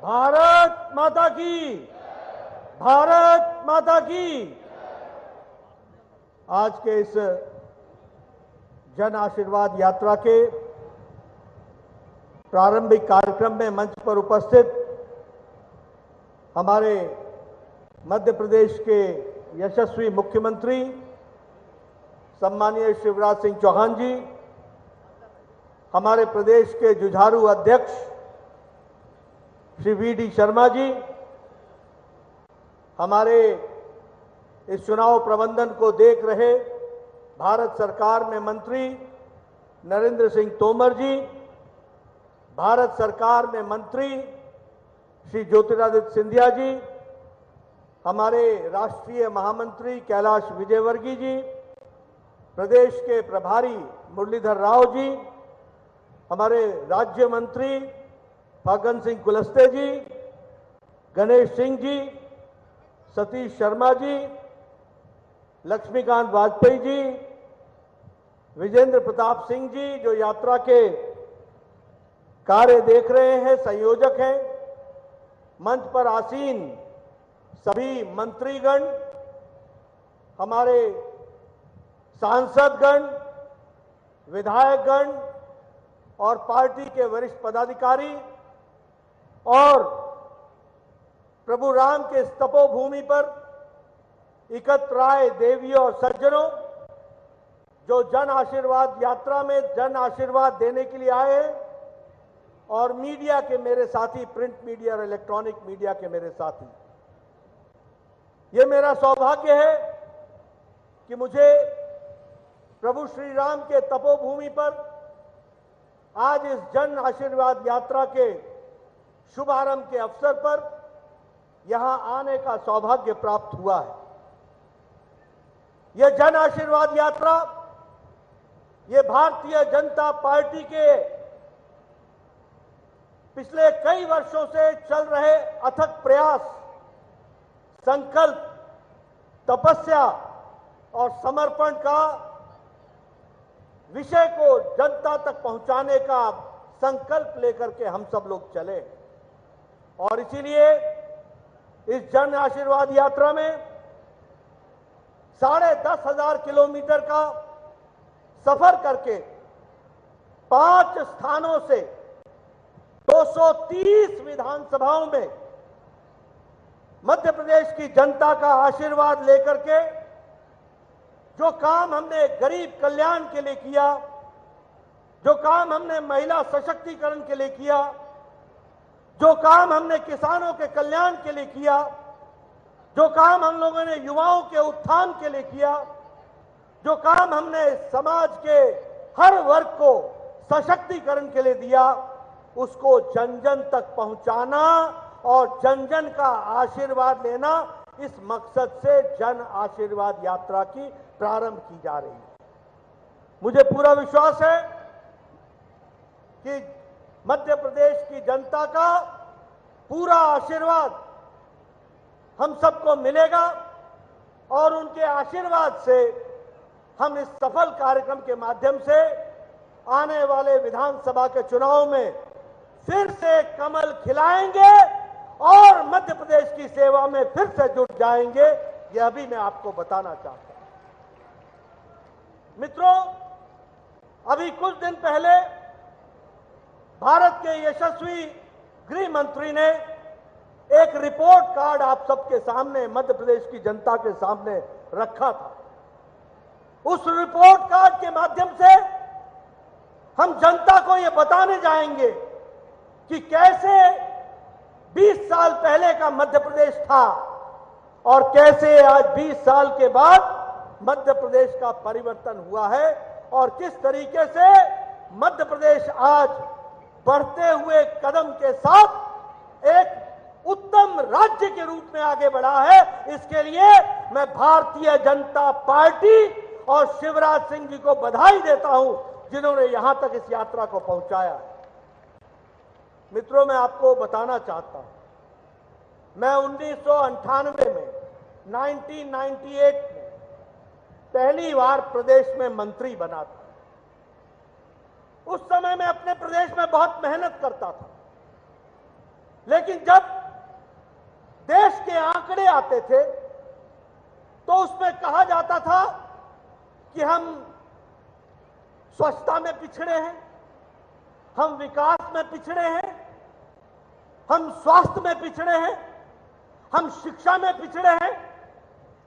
भारत माता की, भारत माता की। आज के इस जन आशीर्वाद यात्रा के प्रारंभिक कार्यक्रम में मंच पर उपस्थित हमारे मध्य प्रदेश के यशस्वी मुख्यमंत्री सम्मानीय शिवराज सिंह चौहान जी, हमारे प्रदेश के जुझारू अध्यक्ष श्री वी.डी. शर्मा जी, हमारे इस चुनाव प्रबंधन को देख रहे भारत सरकार में मंत्री नरेंद्र सिंह तोमर जी, भारत सरकार में मंत्री श्री ज्योतिरादित्य सिंधिया जी, हमारे राष्ट्रीय महामंत्री कैलाश विजयवर्गीय जी, प्रदेश के प्रभारी मुरलीधर राव जी, हमारे राज्य मंत्री फग्गन सिंह कुलस्ते जी, गणेश सिंह जी, सतीश शर्मा जी, लक्ष्मीकांत वाजपेयी जी, विजेंद्र प्रताप सिंह जी जो यात्रा के कार्य देख रहे हैं, संयोजक हैं, मंच पर आसीन सभी मंत्रीगण, हमारे सांसदगण, विधायकगण और पार्टी के वरिष्ठ पदाधिकारी और प्रभु राम के इस तपोभूमि पर एकत्र आए देवियों और सज्जनों, जो जन आशीर्वाद यात्रा में जन आशीर्वाद देने के लिए आए हैं, और मीडिया के मेरे साथी, प्रिंट मीडिया और इलेक्ट्रॉनिक मीडिया के मेरे साथी, ये मेरा सौभाग्य है कि मुझे प्रभु श्री राम के तपोभूमि पर आज इस जन आशीर्वाद यात्रा के शुभारंभ के अवसर पर यहां आने का सौभाग्य प्राप्त हुआ है। यह जन आशीर्वाद यात्रा, ये भारतीय जनता पार्टी के पिछले कई वर्षों से चल रहे अथक प्रयास, संकल्प, तपस्या और समर्पण का विषय को जनता तक पहुंचाने का संकल्प लेकर के हम सब लोग चले, और इसीलिए इस जन आशीर्वाद यात्रा में 10,500 किलोमीटर का सफर करके 5 स्थानों से 230 विधानसभाओं में मध्य प्रदेश की जनता का आशीर्वाद लेकर के जो काम हमने गरीब कल्याण के लिए किया, जो काम हमने महिला सशक्तिकरण के लिए किया, जो काम हमने किसानों के कल्याण के लिए किया, जो काम हम लोगों ने युवाओं के उत्थान के लिए किया, जो काम हमने समाज के हर वर्ग को सशक्तिकरण के लिए दिया, उसको जन जन तक पहुंचाना और जन जन का आशीर्वाद लेना, इस मकसद से जन आशीर्वाद यात्रा की प्रारंभ की जा रही है। मुझे पूरा विश्वास है कि मध्य प्रदेश की जनता का पूरा आशीर्वाद हम सबको मिलेगा और उनके आशीर्वाद से हम इस सफल कार्यक्रम के माध्यम से आने वाले विधानसभा के चुनाव में फिर से कमल खिलाएंगे और मध्य प्रदेश की सेवा में फिर से जुट जाएंगे, यह भी मैं आपको बताना चाहता हूं। मित्रों, अभी कुछ दिन पहले भारत के यशस्वी गृह मंत्री ने एक रिपोर्ट कार्ड आप सबके सामने, मध्य प्रदेश की जनता के सामने रखा था। उस रिपोर्ट कार्ड के माध्यम से हम जनता को यह बताने जाएंगे कि कैसे 20 साल पहले का मध्य प्रदेश था और कैसे आज 20 साल के बाद मध्य प्रदेश का परिवर्तन हुआ है और किस तरीके से मध्य प्रदेश आज बढ़ते हुए कदम के साथ एक उत्तम राज्य के रूप में आगे बढ़ा है। इसके लिए मैं भारतीय जनता पार्टी और शिवराज सिंह जी को बधाई देता हूं, जिन्होंने यहां तक इस यात्रा को पहुंचाया है। मित्रों, मैं आपको बताना चाहता हूं, मैं 1998 में 1998 में पहली बार प्रदेश में मंत्री बना था। उस समय मैं अपने प्रदेश में बहुत मेहनत करता था, लेकिन जब देश के आंकड़े आते थे तो उसमें कहा जाता था कि हम स्वच्छता में पिछड़े हैं, हम विकास में पिछड़े हैं, हम स्वास्थ्य में पिछड़े हैं, हम शिक्षा में पिछड़े हैं,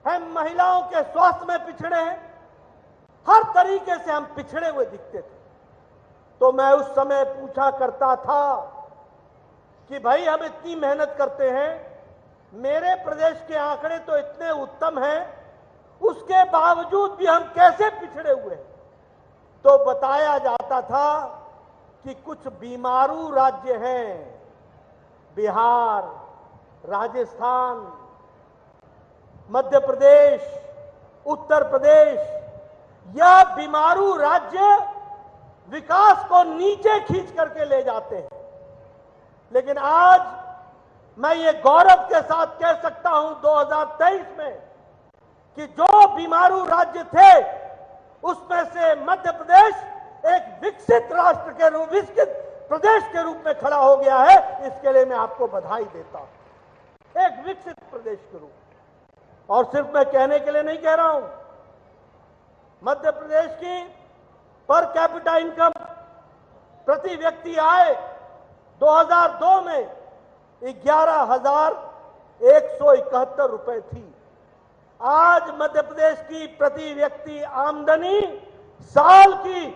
हम महिलाओं के स्वास्थ्य में पिछड़े हैं, हर तरीके से हम पिछड़े हुए दिखते थे। तो मैं उस समय पूछा करता था कि भाई हम इतनी मेहनत करते हैं, मेरे प्रदेश के आंकड़े तो इतने उत्तम हैं, उसके बावजूद भी हम कैसे पिछड़े हुए हैं। तो बताया जाता था कि कुछ बीमारू राज्य हैं, बिहार, राजस्थान, मध्य प्रदेश, उत्तर प्रदेश, यह बीमारू राज्य विकास को नीचे खींच करके ले जाते हैं। लेकिन आज मैं ये गौरव के साथ कह सकता हूं 2023 में कि जो बीमारू राज्य थे उसमें से मध्य प्रदेश एक विकसित राष्ट्र के रूप, विकसित प्रदेश के रूप में खड़ा हो गया है। इसके लिए मैं आपको बधाई देता हूं, एक विकसित प्रदेश के रूप। और सिर्फ मैं कहने के लिए नहीं कह रहा हूं, मध्य प्रदेश की पर कैपिटा इनकम, प्रति व्यक्ति आय 2002 में 11,171 रुपए थी। आज मध्य प्रदेश की प्रति व्यक्ति आमदनी साल की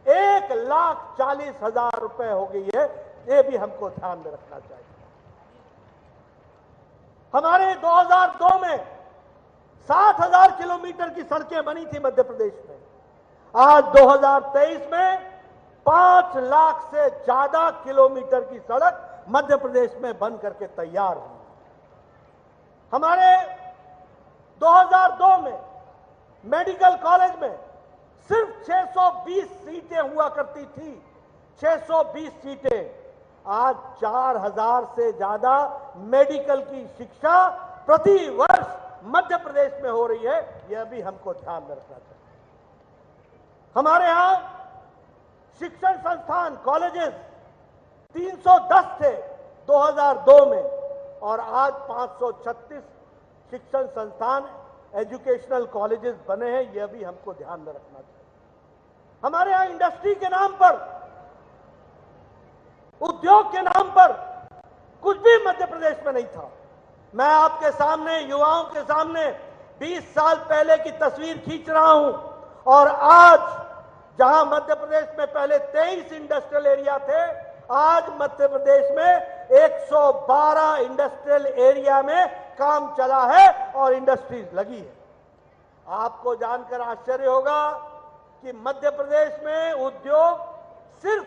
1,40,000 रुपए हो गई है। ये भी हमको ध्यान में रखना चाहिए। हमारे 2002 में 60,000 किलोमीटर की सड़कें बनी थी मध्य प्रदेश में। आज 2023 में 5 लाख से ज्यादा किलोमीटर की सड़क मध्य प्रदेश में बन करके तैयार हुई। हमारे 2002 में मेडिकल कॉलेज में सिर्फ 620 सीटें हुआ करती थी, 620 सीटें। आज 4,000 से ज्यादा मेडिकल की शिक्षा प्रति वर्ष मध्य प्रदेश में हो रही है। यह भी हमको ध्यान में रखना चाहिए। हमारे यहां शिक्षण संस्थान, कॉलेजेस 310 थे 2002 में, और आज 536 शिक्षण संस्थान, एजुकेशनल कॉलेजेस बने हैं। यह भी हमको ध्यान में रखना चाहिए। हमारे यहां इंडस्ट्री के नाम पर, उद्योग के नाम पर कुछ भी मध्य प्रदेश में नहीं था। मैं आपके सामने, युवाओं के सामने 20 साल पहले की तस्वीर खींच रहा हूं, और आज जहां मध्य प्रदेश में पहले 23 इंडस्ट्रियल एरिया थे, आज मध्य प्रदेश में 112 इंडस्ट्रियल एरिया में काम चला है और इंडस्ट्रीज लगी है। आपको जानकर आश्चर्य होगा कि मध्य प्रदेश में उद्योग सिर्फ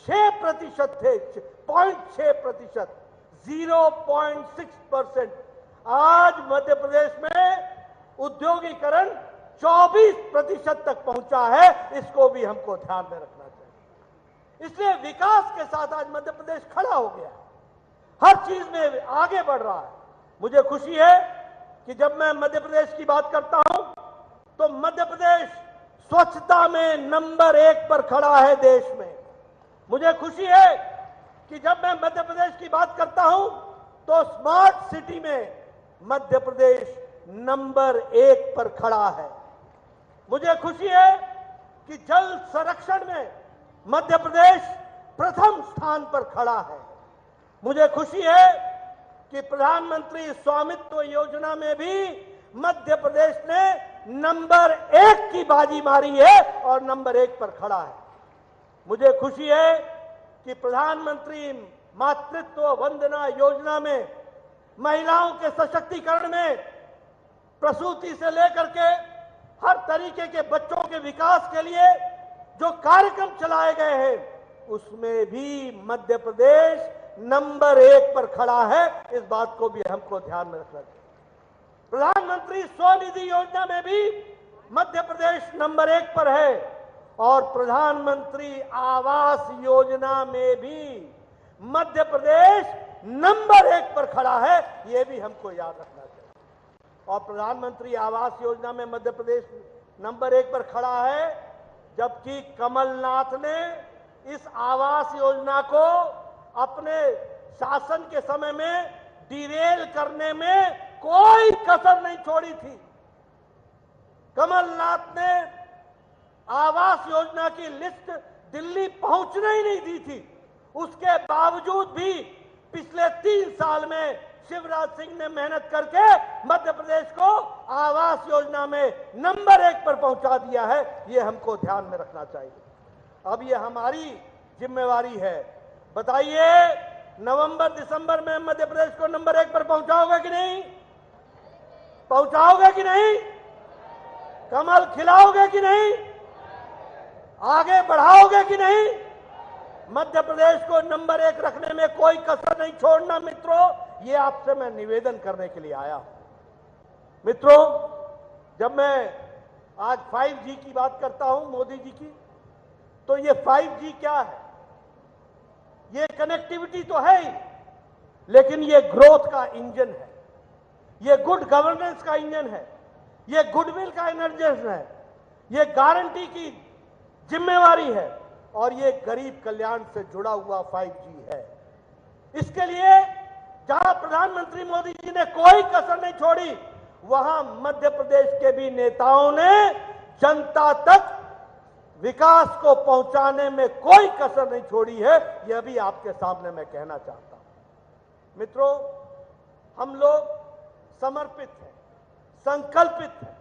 6% थे, 0.6%, 0.6%। आज मध्य प्रदेश में उद्योगीकरण 24% तक पहुंचा है। इसको भी हमको ध्यान में रखना चाहिए। इसलिए विकास के साथ आज मध्य प्रदेश खड़ा हो गया, हर चीज में आगे बढ़ रहा है। मुझे खुशी है कि जब मैं मध्य प्रदेश की बात करता हूं तो मध्य प्रदेश स्वच्छता में नंबर 1 पर खड़ा है देश में। मुझे खुशी है कि जब मैं मध्य प्रदेश की बात करता हूं तो स्मार्ट सिटी में मध्य प्रदेश नंबर 1 पर खड़ा है। मुझे खुशी है कि जल संरक्षण में मध्य प्रदेश प्रथम स्थान पर खड़ा है। मुझे खुशी है कि प्रधानमंत्री स्वामित्व योजना में भी मध्य प्रदेश ने नंबर 1 की बाजी मारी है और नंबर 1 पर खड़ा है। मुझे खुशी है कि प्रधानमंत्री मातृत्व वंदना योजना में महिलाओं के सशक्तिकरण में प्रसूति से लेकर के हर तरीके के बच्चों के विकास के लिए जो कार्यक्रम चलाए गए हैं उसमें भी मध्य प्रदेश नंबर 1 पर खड़ा है। इस बात को भी हमको ध्यान में रखना चाहिए। प्रधानमंत्री स्वनिधि योजना में भी मध्य प्रदेश नंबर 1 पर है, और प्रधानमंत्री आवास योजना में भी मध्य प्रदेश नंबर 1 पर खड़ा है। यह भी हमको याद रखना चाहिए। और प्रधानमंत्री आवास योजना में मध्य प्रदेश नंबर 1 पर खड़ा है, जबकि कमलनाथ ने इस आवास योजना को अपने शासन के समय में डिरेल करने में कोई कसर नहीं छोड़ी थी। कमलनाथ ने आवास योजना की लिस्ट दिल्ली पहुंचने ही नहीं दी थी। उसके बावजूद भी पिछले 3 साल में शिवराज सिंह ने मेहनत करके मध्य प्रदेश को आवास योजना में नंबर 1 पर पहुंचा दिया है। ये हमको ध्यान में रखना चाहिए। अब ये हमारी जिम्मेवारी है। बताइए नवंबर दिसंबर में मध्य प्रदेश को नंबर 1 पर पहुंचाओगे कि नहीं? पहुंचाओगे कि नहीं? कमल खिलाओगे कि नहीं? आगे बढ़ाओगे कि नहीं? मध्य प्रदेश को नंबर 1 रखने में कोई कसर नहीं छोड़ना मित्रों, ये आपसे मैं निवेदन करने के लिए आया हूं। मित्रों, जब मैं आज 5G की बात करता हूं मोदी जी की, तो ये 5G क्या है? ये कनेक्टिविटी तो है ही, लेकिन ये ग्रोथ का इंजन है, ये गुड गवर्नेंस का इंजन है, ये गुडविल का इंजन है, ये गारंटी की जिम्मेवारी है और ये गरीब कल्याण से जुड़ा हुआ 5G है। इसके लिए जहां प्रधानमंत्री मोदी जी ने कोई कसर नहीं छोड़ी, वहां मध्य प्रदेश के भी नेताओं ने जनता तक विकास को पहुंचाने में कोई कसर नहीं छोड़ी है। यह भी आपके सामने मैं कहना चाहता हूं। मित्रों, हम लोग समर्पित हैं, संकल्पित हैं।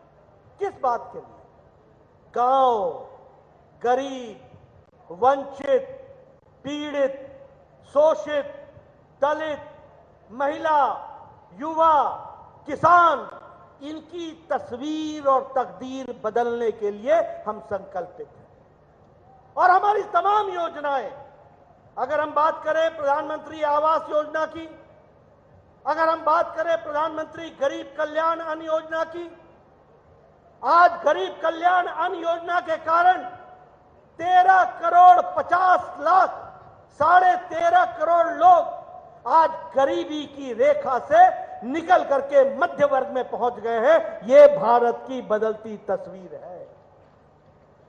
किस बात के लिए? गांव, गरीब, वंचित, पीड़ित, शोषित, दलित, महिला, युवा, किसान, इनकी तस्वीर और तकदीर बदलने के लिए हम संकल्पित हैं। और हमारी तमाम योजनाएं, अगर हम बात करें प्रधानमंत्री आवास योजना की, अगर हम बात करें प्रधानमंत्री गरीब कल्याण अन्न योजना की, आज गरीब कल्याण अन्न योजना के कारण 13 करोड़ 50 लाख 13.5 करोड़ लोग आज गरीबी की रेखा से निकल करके मध्य वर्ग में पहुंच गए हैं। ये भारत की बदलती तस्वीर है।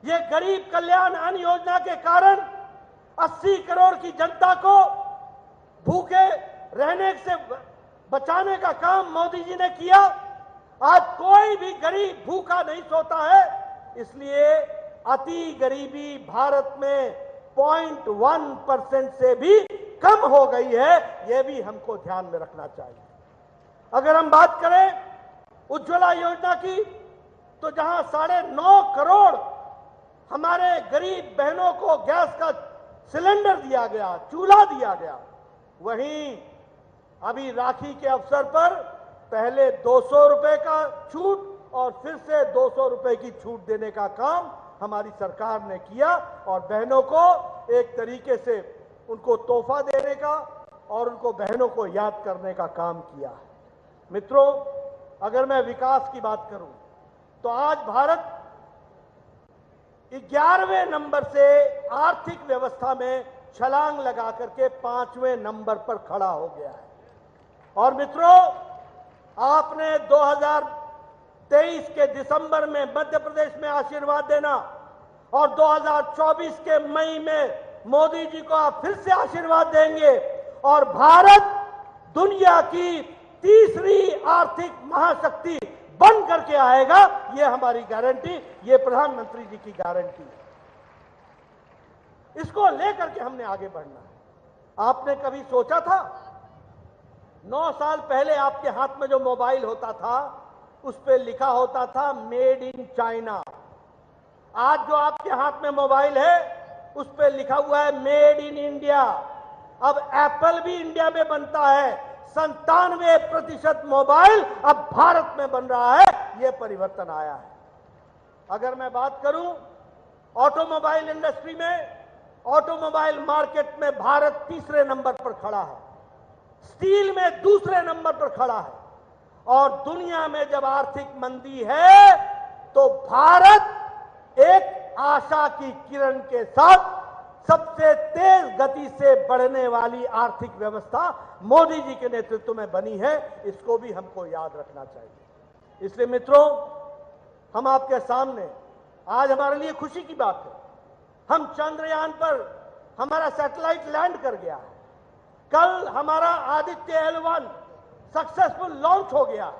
ये गरीब कल्याण अन्न योजना के कारण 80 करोड़ की जनता को भूखे रहने से बचाने का काम मोदी जी ने किया। आज कोई भी गरीब भूखा नहीं सोता है। इसलिए अति गरीबी भारत में 0.1% से भी कम हो गई है। यह भी हमको ध्यान में रखना चाहिए। अगर हम बात करें उज्ज्वला योजना की, तो जहां 9.5 करोड़ हमारे गरीब बहनों को गैस का सिलेंडर दिया गया, चूल्हा दिया गया, वहीं अभी राखी के अवसर पर पहले 200 रुपए का छूट और फिर से 200 रुपए की छूट देने का काम हमारी सरकार ने किया और बहनों को एक तरीके से उनको तोहफा देने का और उनको बहनों को याद करने का काम किया है। मित्रों, अगर मैं विकास की बात करूं तो आज भारत 11वें नंबर से आर्थिक व्यवस्था में छलांग लगा करके 5वें नंबर पर खड़ा हो गया है। और मित्रों, आपने 2023 के दिसंबर में मध्य प्रदेश में आशीर्वाद देना और 2024 के मई में मोदी जी को आप फिर से आशीर्वाद देंगे और भारत दुनिया की तीसरी आर्थिक महाशक्ति बन करके आएगा। ये हमारी गारंटी, ये प्रधानमंत्री जी की गारंटी है। इसको लेकर के हमने आगे बढ़ना है। आपने कभी सोचा था 9 साल पहले आपके हाथ में जो मोबाइल होता था उस पर लिखा होता था मेड इन चाइना। आज जो आपके हाथ में मोबाइल है उस पर लिखा हुआ है मेड इन इंडिया। अब एप्पल भी इंडिया में बनता है। 97% मोबाइल अब भारत में बन रहा है। यह परिवर्तन आया है। अगर मैं बात करूं ऑटोमोबाइल इंडस्ट्री में, ऑटोमोबाइल मार्केट में भारत तीसरे नंबर पर खड़ा है, स्टील में दूसरे नंबर पर खड़ा है। और दुनिया में जब आर्थिक मंदी है तो भारत एक आशा की किरण के साथ सबसे तेज गति से बढ़ने वाली आर्थिक व्यवस्था मोदी जी के नेतृत्व में बनी है। इसको भी हमको याद रखना चाहिए। इसलिए मित्रों, हम आपके सामने आज हमारे लिए खुशी की बात है, हम चंद्रयान पर हमारा सैटेलाइट लैंड कर गया है। कल हमारा आदित्य L1 सक्सेसफुल लॉन्च हो गया है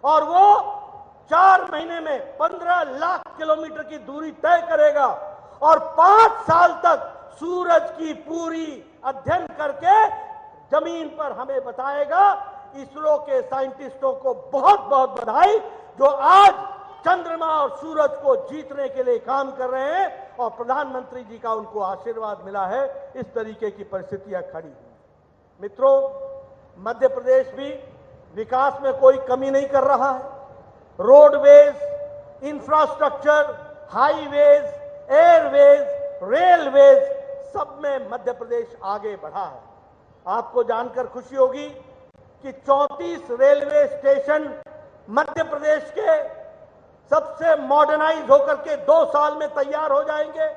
और वो 4 महीने में 15 लाख किलोमीटर की दूरी तय करेगा और 5 साल तक सूरज की पूरी अध्ययन करके जमीन पर हमें बताएगा। इसरो के साइंटिस्टों को बहुत बहुत बधाई जो आज चंद्रमा और सूरज को जीतने के लिए काम कर रहे हैं और प्रधानमंत्री जी का उनको आशीर्वाद मिला है। इस तरीके की परिस्थितियां खड़ी हुई। मित्रों, मध्य प्रदेश भी विकास में कोई कमी नहीं कर रहा है। Roadways, infrastructure, highways, Airways, railways, सब में मध्य प्रदेश आगे बढ़ा है। आपको जानकर खुशी होगी कि 34 रेलवे स्टेशन मध्य प्रदेश के सबसे मॉडर्नाइज होकर के 2 साल में तैयार हो जाएंगे।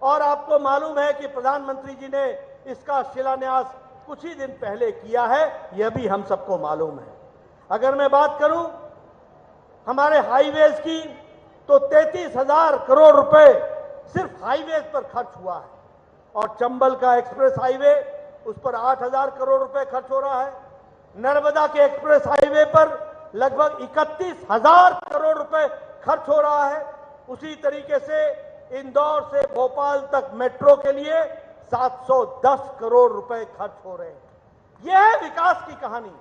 और आपको मालूम है कि प्रधानमंत्री जी ने इसका शिलान्यास कुछ ही दिन पहले किया है, यह भी हम सबको मालूम है। अगर मैं बात करूं हमारे हाईवेज की, तो 33,000 करोड़ रुपए सिर्फ हाईवेज पर खर्च हुआ है। और चंबल का एक्सप्रेस हाईवे, उस पर 8,000 करोड़ रुपए खर्च हो रहा है। नर्मदा के एक्सप्रेस हाईवे पर लगभग 31,000 करोड़ रुपए खर्च हो रहा है। उसी तरीके से इंदौर से भोपाल तक मेट्रो के लिए 710 करोड़ रुपए खर्च हो रहे हैं। यह है विकास की कहानी,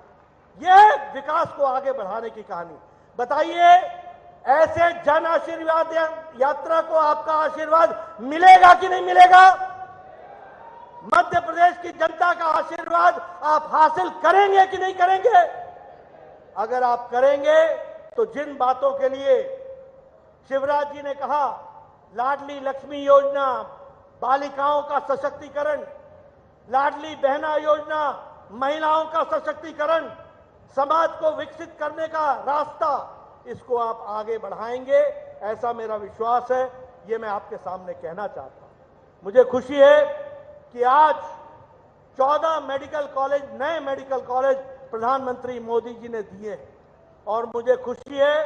यह है विकास को आगे बढ़ाने की कहानी। बताइए, ऐसे जन आशीर्वाद यात्रा को आपका आशीर्वाद मिलेगा कि नहीं मिलेगा? मध्य प्रदेश की जनता का आशीर्वाद आप हासिल करेंगे कि नहीं करेंगे? अगर आप करेंगे तो जिन बातों के लिए शिवराज जी ने कहा, लाडली लक्ष्मी योजना, बालिकाओं का सशक्तिकरण, लाडली बहना योजना, महिलाओं का सशक्तिकरण, समाज को विकसित करने का रास्ता, इसको आप आगे बढ़ाएंगे, ऐसा मेरा विश्वास है। ये मैं आपके सामने कहना चाहता हूं। मुझे खुशी है कि आज 14 मेडिकल कॉलेज, नए मेडिकल कॉलेज प्रधानमंत्री मोदी जी ने दिए हैं। और मुझे खुशी है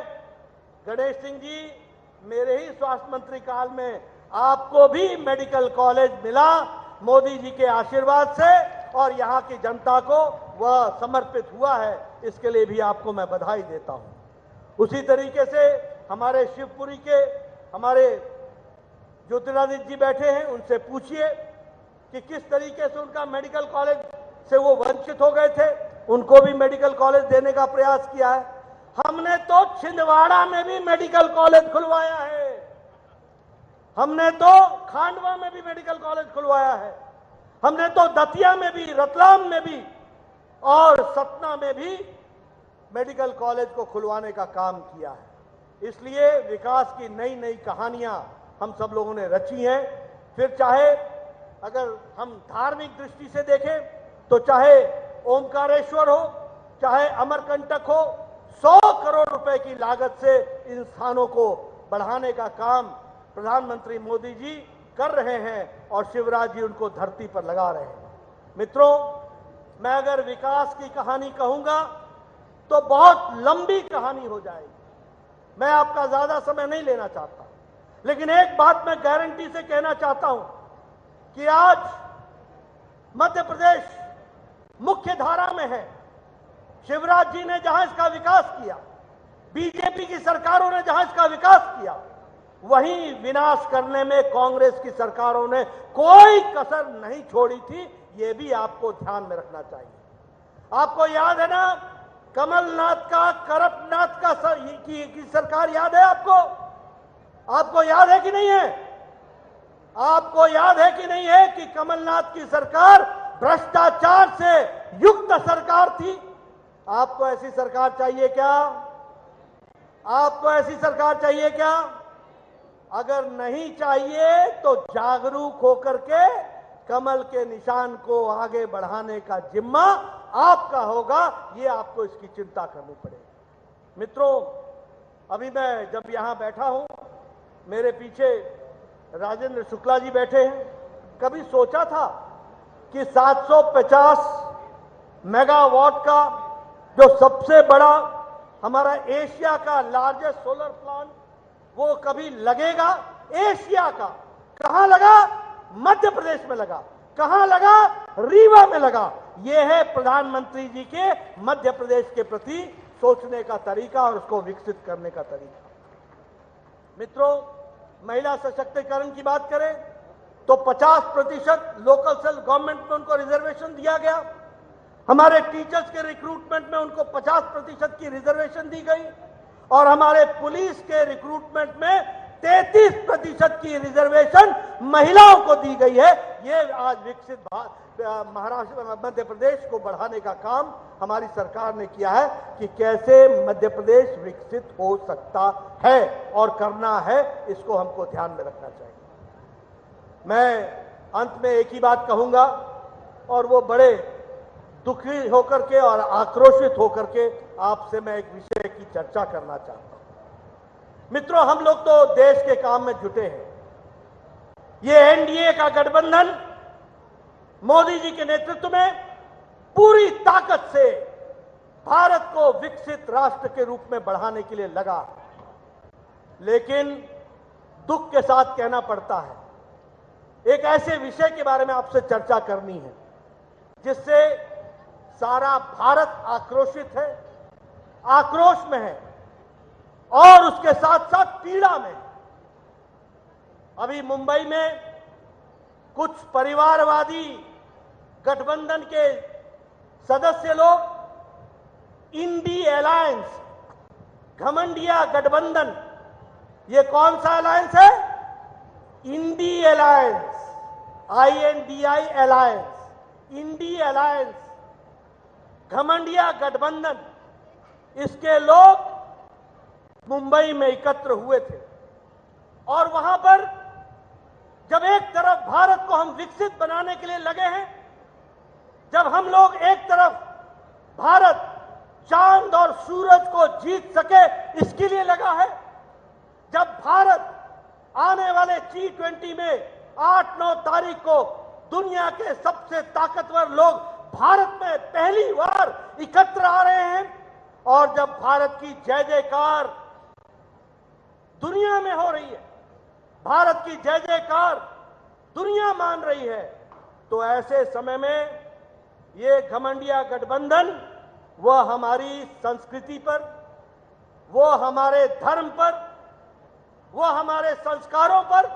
गणेश सिंह जी, मेरे ही स्वास्थ्य मंत्री काल में आपको भी मेडिकल कॉलेज मिला मोदी जी के आशीर्वाद से, और यहां की जनता को वह समर्पित हुआ है। इसके लिए भी आपको मैं बधाई देता हूं। उसी तरीके से हमारे शिवपुरी के हमारे ज्योतिरादित्य जी बैठे हैं, उनसे पूछिए कि किस तरीके से उनका मेडिकल कॉलेज से वो वंचित हो गए थे, उनको भी मेडिकल कॉलेज देने का प्रयास किया है। हमने तो छिंदवाड़ा में भी मेडिकल कॉलेज खुलवाया है, हमने तो खांडवा में भी मेडिकल कॉलेज खुलवाया है, हमने तो दतिया में भी, रतलाम में भी और सतना में भी मेडिकल कॉलेज को खुलवाने का काम किया है। इसलिए विकास की नई नई कहानियां हम सब लोगों ने रची हैं। फिर चाहे अगर हम धार्मिक दृष्टि से देखें तो चाहे ओमकारेश्वर हो, चाहे अमरकंटक हो, 100 करोड़ रुपए की लागत से इन स्थानों को बढ़ाने का काम प्रधानमंत्री मोदी जी कर रहे हैं और शिवराज जी उनको धरती पर लगा रहे हैं। मित्रों, मैं अगर विकास की कहानी कहूंगा तो बहुत लंबी कहानी हो जाएगी। मैं आपका ज्यादा समय नहीं लेना चाहता, लेकिन एक बात मैं गारंटी से कहना चाहता हूं कि आज मध्य प्रदेश मुख्य धारा में है। शिवराज जी ने जहां इसका विकास किया, बीजेपी की सरकारों ने जहां इसका विकास किया, वहीं विनाश करने में कांग्रेस की सरकारों ने कोई कसर नहीं छोड़ी थी। यह भी आपको ध्यान में रखना चाहिए। आपको याद है ना, कमलनाथ का, करपनाथ का की सरकार याद है आपको? आपको याद है कि नहीं है? आपको याद है कि नहीं है कि कमलनाथ की सरकार भ्रष्टाचार से युक्त सरकार थी? आपको ऐसी सरकार चाहिए क्या? आपको ऐसी सरकार चाहिए क्या? अगर नहीं चाहिए तो जागरूक होकर के कमल के निशान को आगे बढ़ाने का जिम्मा आपका होगा। ये आपको इसकी चिंता करनी पड़ेगी। मित्रों, अभी मैं जब यहां बैठा हूं, मेरे पीछे राजेंद्र शुक्ला जी बैठे हैं। कभी सोचा था कि 750 मेगावाट का जो सबसे बड़ा हमारा एशिया का लार्जेस्ट सोलर प्लांट वो कभी लगेगा? एशिया का कहां लगा? मध्य प्रदेश में लगा। कहां लगा? रीवा में लगा। यह है प्रधानमंत्री जी के मध्य प्रदेश के प्रति सोचने का तरीका और उसको विकसित करने का तरीका। मित्रों, महिला सशक्तिकरण की बात करें तो 50% लोकल सेल्फ गवर्नमेंट में उनको रिजर्वेशन दिया गया। हमारे टीचर्स के रिक्रूटमेंट में उनको 50% की रिजर्वेशन दी गई और हमारे पुलिस के रिक्रूटमेंट में 33% की रिजर्वेशन महिलाओं को दी गई है। ये आज विकसित महाराष्ट्र मध्य प्रदेश को बढ़ाने का काम हमारी सरकार ने किया है कि कैसे मध्य प्रदेश विकसित हो सकता है और करना है, इसको हमको ध्यान में रखना चाहिए। मैं अंत में एक ही बात कहूंगा और वो बड़े दुखी होकर के और आक्रोशित होकर के आपसे मैं एक विषय की चर्चा करना चाहता हूं। मित्रों, हम लोग तो देश के काम में जुटे हैं। ये एनडीए का गठबंधन मोदी जी के नेतृत्व में पूरी ताकत से भारत को विकसित राष्ट्र के रूप में बढ़ाने के लिए लगा, लेकिन दुख के साथ कहना पड़ता है, एक ऐसे विषय के बारे में आपसे चर्चा करनी है जिससे सारा भारत आक्रोशित है, आक्रोश में है और उसके साथ साथ पीड़ा में है। अभी मुंबई में कुछ परिवारवादी गठबंधन के सदस्य लोग इंडी अलायंस, घमंडिया गठबंधन, ये कौन सा अलायंस है? INDI alliance, INDI alliance, INDI alliance, घमंडिया गठबंधन, इसके लोग मुंबई में एकत्र हुए थे और वहां पर जब एक तरफ भारत को हम विकसित बनाने के लिए लगे हैं, जब हम लोग एक तरफ भारत चांद और सूरज को जीत सके इसके लिए लगा है, जब भारत आने वाले G20 में 8-9 तारीख को दुनिया के सबसे ताकतवर लोग भारत में पहली बार एकत्र आ रहे हैं और जब भारत की जय जयकार दुनिया में हो रही है, भारत की जय जयकार दुनिया मान रही है, तो ऐसे समय में ये घमंडिया गठबंधन वह हमारी संस्कृति पर, वो हमारे धर्म पर, वो हमारे संस्कारों पर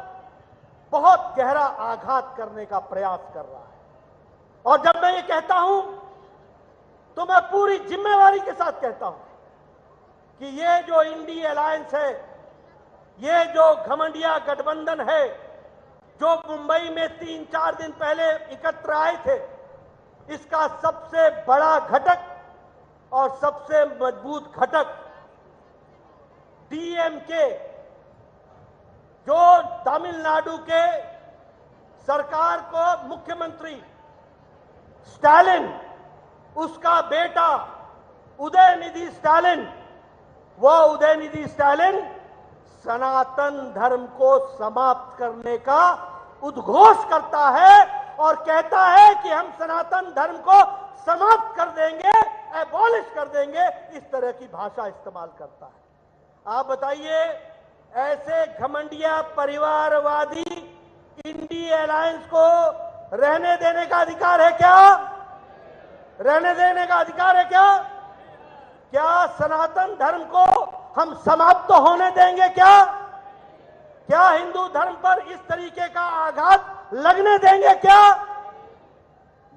बहुत गहरा आघात करने का प्रयास कर रहा है। और जब मैं ये कहता हूं तो मैं पूरी जिम्मेवारी के साथ कहता हूं कि ये जो इंडी अलायंस है, ये जो घमंडिया गठबंधन है, जो मुंबई में 3-4 दिन पहले एकत्र आए थे, इसका सबसे बड़ा घटक और सबसे मजबूत घटक DMK, जो तमिलनाडु के सरकार को मुख्यमंत्री स्टालिन, उसका बेटा उदयनिधि स्टालिन, वह उदयनिधि स्टालिन सनातन धर्म को समाप्त करने का उद्घोष करता है और कहता है कि हम सनातन धर्म को समाप्त कर देंगे, एबॉलिश कर देंगे, इस तरह की भाषा इस्तेमाल करता है। आप बताइए, ऐसे घमंडिया परिवारवादी इंडी अलायंस को रहने देने का अधिकार है क्या? रहने देने का अधिकार है क्या? क्या सनातन धर्म को हम समाप्त तो होने देंगे क्या? क्या हिंदू धर्म पर इस तरीके का आघात लगने देंगे क्या?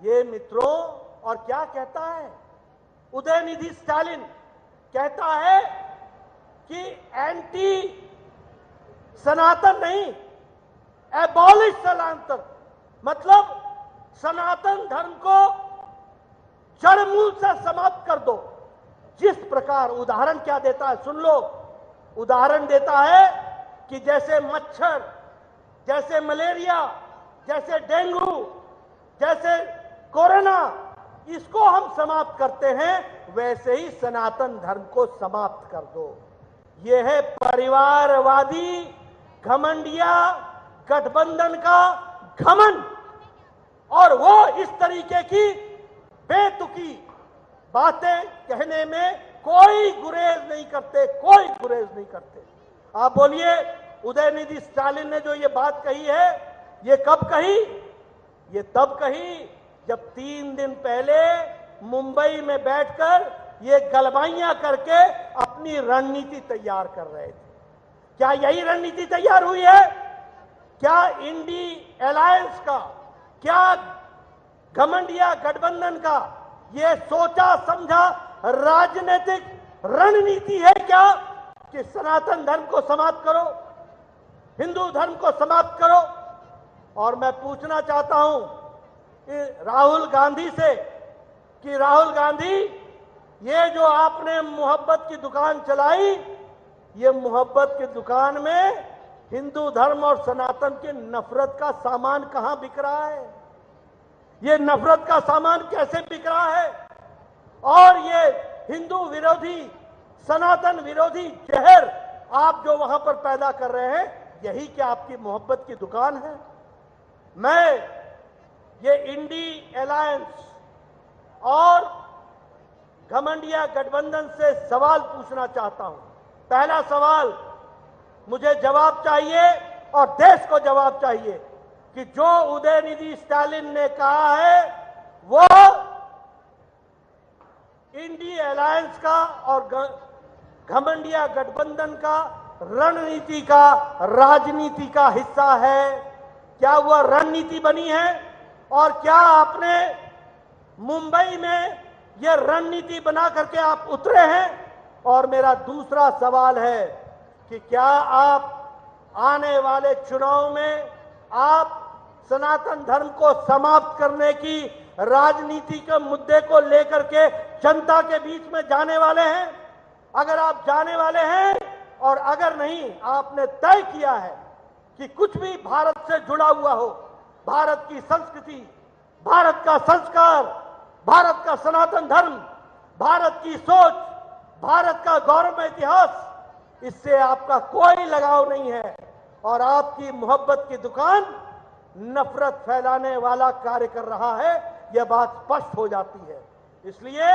ये मित्रों, और क्या कहता है उदयनिधि स्टालिन? कहता है कि एंटी सनातन नहीं, एबॉलिश सनातन, मतलब सनातन धर्म को जड़मूल से समाप्त कर दो। जिस प्रकार उदाहरण क्या देता है सुन लो, उदाहरण देता है कि जैसे मच्छर, जैसे मलेरिया, जैसे डेंगू, जैसे कोरोना, इसको हम समाप्त करते हैं, वैसे ही सनातन धर्म को समाप्त कर दो। यह है परिवारवादी घमंडिया गठबंधन का घमंड, और वो इस तरीके की बेतुकी बातें कहने में कोई गुरेज नहीं करते, कोई गुरेज नहीं करते। आप बोलिए, उदयनिधि स्टालिन ने जो ये बात कही है, ये कब कही? ये तब कही जब 3 दिन पहले मुंबई में बैठकर ये गलबाइयां करके अपनी रणनीति तैयार कर रहे थे। क्या यही रणनीति तैयार हुई है? क्या इंडी अलायंस का, क्या घमंडिया गठबंधन का ये सोचा समझा राजनीतिक रणनीति है क्या कि सनातन धर्म को समाप्त करो, हिंदू धर्म को समाप्त करो? और मैं पूछना चाहता हूं राहुल गांधी से कि राहुल गांधी, ये जो आपने मोहब्बत की दुकान चलाई, ये मोहब्बत की दुकान में हिंदू धर्म और सनातन के नफरत का सामान कहां बिक रहा है? ये नफरत का सामान कैसे बिक रहा है? और ये हिंदू विरोधी, सनातन विरोधी जहर आप जो वहां पर पैदा कर रहे हैं, यही क्या आपकी मोहब्बत की दुकान है? मैं ये इंडी अलायंस और घमंडिया गठबंधन से सवाल पूछना चाहता हूं। पहला सवाल, मुझे जवाब चाहिए और देश को जवाब चाहिए कि जो उदयनिधि स्टालिन ने कहा है वो इंडी अलायंस का और घमंडिया गठबंधन का रणनीति का, राजनीति का हिस्सा है। क्या वह रणनीति बनी है? और क्या आपने मुंबई में यह रणनीति बना करके आप उतरे हैं? और मेरा दूसरा सवाल है कि क्या आप आने वाले चुनाव में आप सनातन धर्म को समाप्त करने की राजनीति के मुद्दे को लेकर के जनता के बीच में जाने वाले हैं? अगर आप जाने वाले हैं और अगर नहीं, आपने तय किया है कि कुछ भी भारत से जुड़ा हुआ हो, भारत की संस्कृति, भारत का संस्कार, भारत का सनातन धर्म, भारत की सोच, भारत का गौरव इतिहास, इससे आपका कोई लगाव नहीं है और आपकी मोहब्बत की दुकान नफरत फैलाने वाला कार्य कर रहा है, यह बात स्पष्ट हो जाती है। इसलिए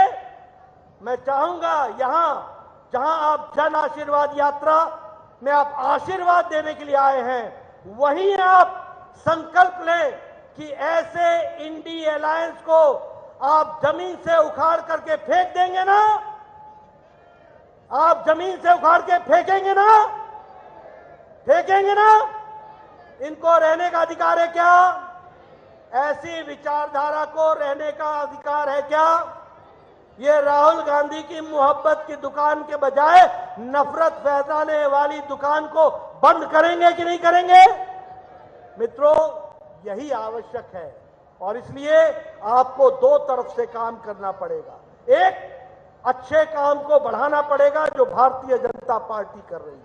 मैं चाहूंगा यहां जहां आप जन आशीर्वाद यात्रा में आप आशीर्वाद देने के लिए आए हैं, वहीं आप संकल्प लें कि ऐसे इंडी अलायंस को आप जमीन से उखाड़ करके फेंक देंगे ना? आप जमीन से उखाड़ के फेंकेंगे ना? फेंकेंगे ना? इनको रहने का अधिकार है क्या? ऐसी विचारधारा को रहने का अधिकार है क्या? ये राहुल गांधी की मोहब्बत की दुकान के बजाय नफरत फैलाने वाली दुकान को बंद करेंगे कि नहीं करेंगे? मित्रों, यही आवश्यक है और इसलिए आपको दो तरफ से काम करना पड़ेगा। एक, अच्छे काम को बढ़ाना पड़ेगा जो भारतीय जनता पार्टी कर रही है,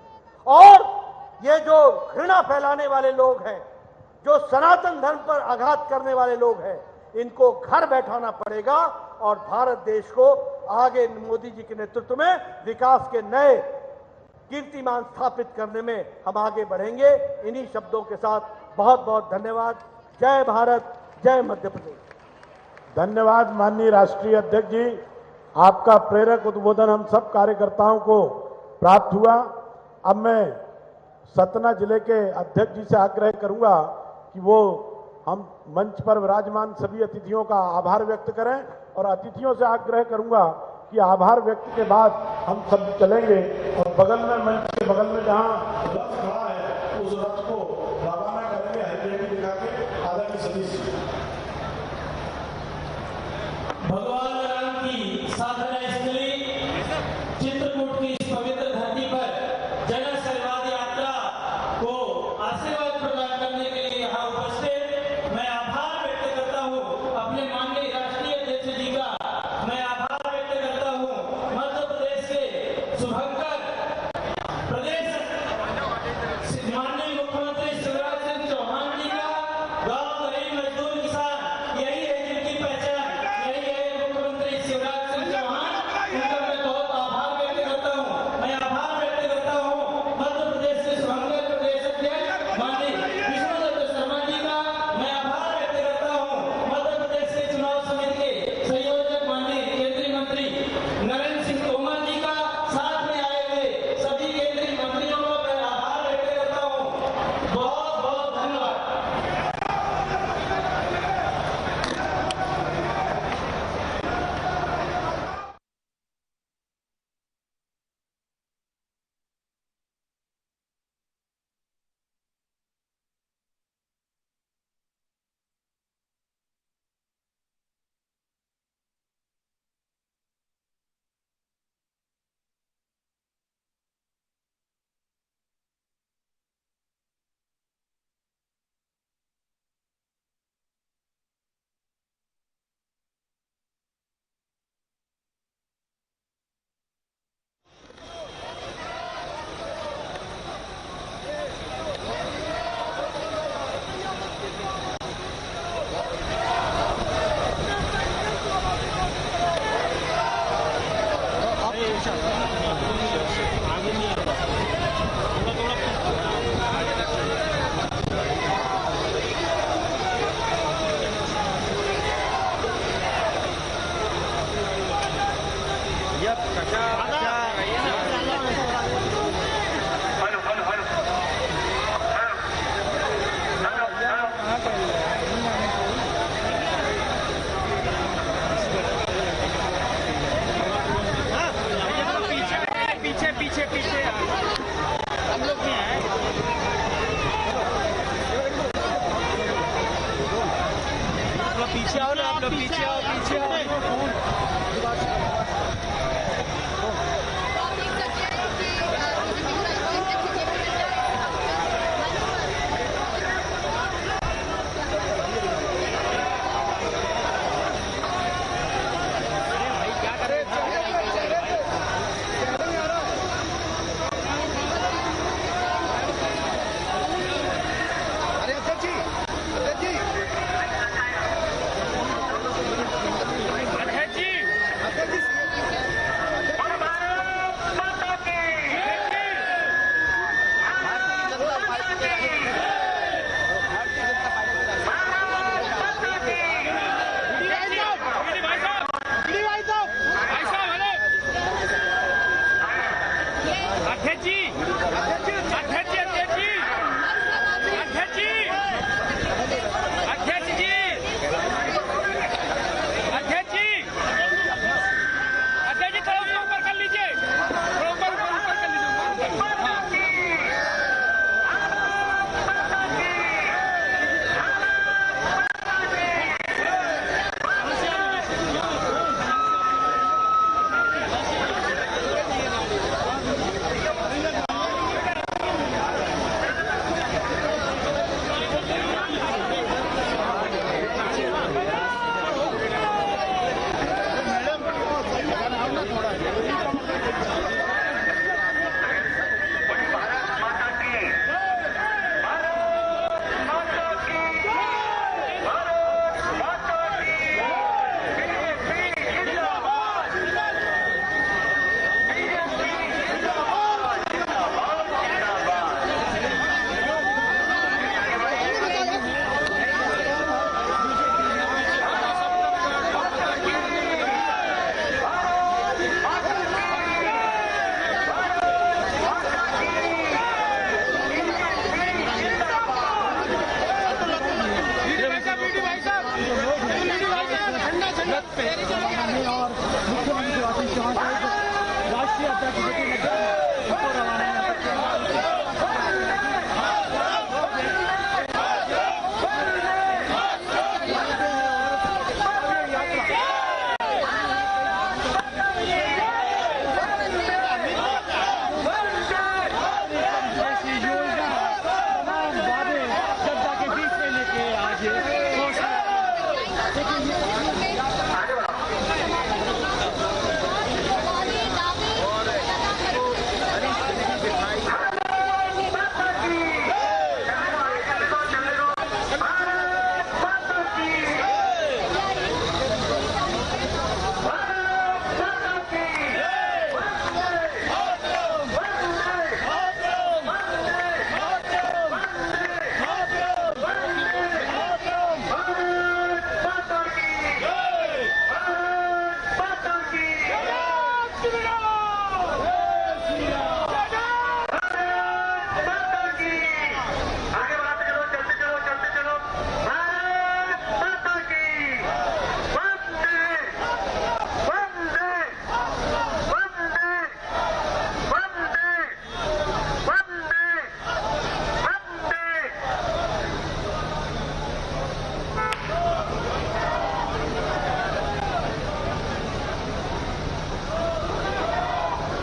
और ये जो घृणा फैलाने वाले लोग हैं, जो सनातन धर्म पर आघात करने वाले लोग हैं, इनको घर बैठाना पड़ेगा और भारत देश को आगे मोदी जी के नेतृत्व में विकास के नए कीर्तिमान स्थापित करने में हम आगे बढ़ेंगे। इन्हीं शब्दों के साथ बहुत बहुत धन्यवाद। जय भारत, जय मध्य प्रदेश। धन्यवाद माननीय राष्ट्रीय अध्यक्ष जी, आपका प्रेरक उद्बोधन हम सब कार्यकर्ताओं को प्राप्त हुआ। अब मैं सतना जिले के अध्यक्ष जी से आग्रह करूंगा कि वो हम मंच पर विराजमान सभी अतिथियों का आभार व्यक्त करें और अतिथियों से आग्रह करूंगा कि आभार व्यक्त के बाद हम सब चलेंगे और बगल में, मंच के बगल में जहां रथ खड़ा है उस रथ को रवाना करेंगे हरी झंडी दिखा के आदरणीय सदस्य। भगवान राम की साधना स्थली चित्रकूट की इस पवित्र धरती पर जन आशीर्वाद यात्रा को आशीर्वाद प्रदान करने के लिए यहाँ उपस्थित मैं आभार व्यक्त करता हूँ अपने माननीय राष्ट्रीय अध्यक्ष जी का। मैं आभार व्यक्त करता हूँ मध्य प्रदेश के शुभंकर प्रदेश माननीय मुख्यमंत्री शिवराज सिंह चौहान जी का। गांव गरीब मजदूर किसान यही है जिनकी पहचान, यही है मुख्यमंत्री शिवराज सिंह चौहान। उनका मैं बहुत आभार व्यक्त करता हूँ। मैं आभार व्यक्त करता हूँ मध्य प्रदेश के शुभंकर प्रदेश अध्यक्ष माननीय विष्णुदत्त शर्मा जी का। मैं आभार व्यक्त करता हूँ मध्य प्रदेश के चुनाव समिति के संयोजक माननीय केंद्रीय मंत्री नरेंद्र सिंह तोमर जी का। साथ में आए अध्यक्ष जी, अध्यक्ष जी, अध्यक्ष जी, अध्यक्ष जी, अध्यक्ष जी, अध्यक्ष जी, अध्यक्ष जी, थोड़ा ऊपर कर लीजिए, थोड़ा ऊपर कर लीजिए।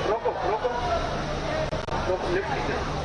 रोको, लिफ्ट कीजिए।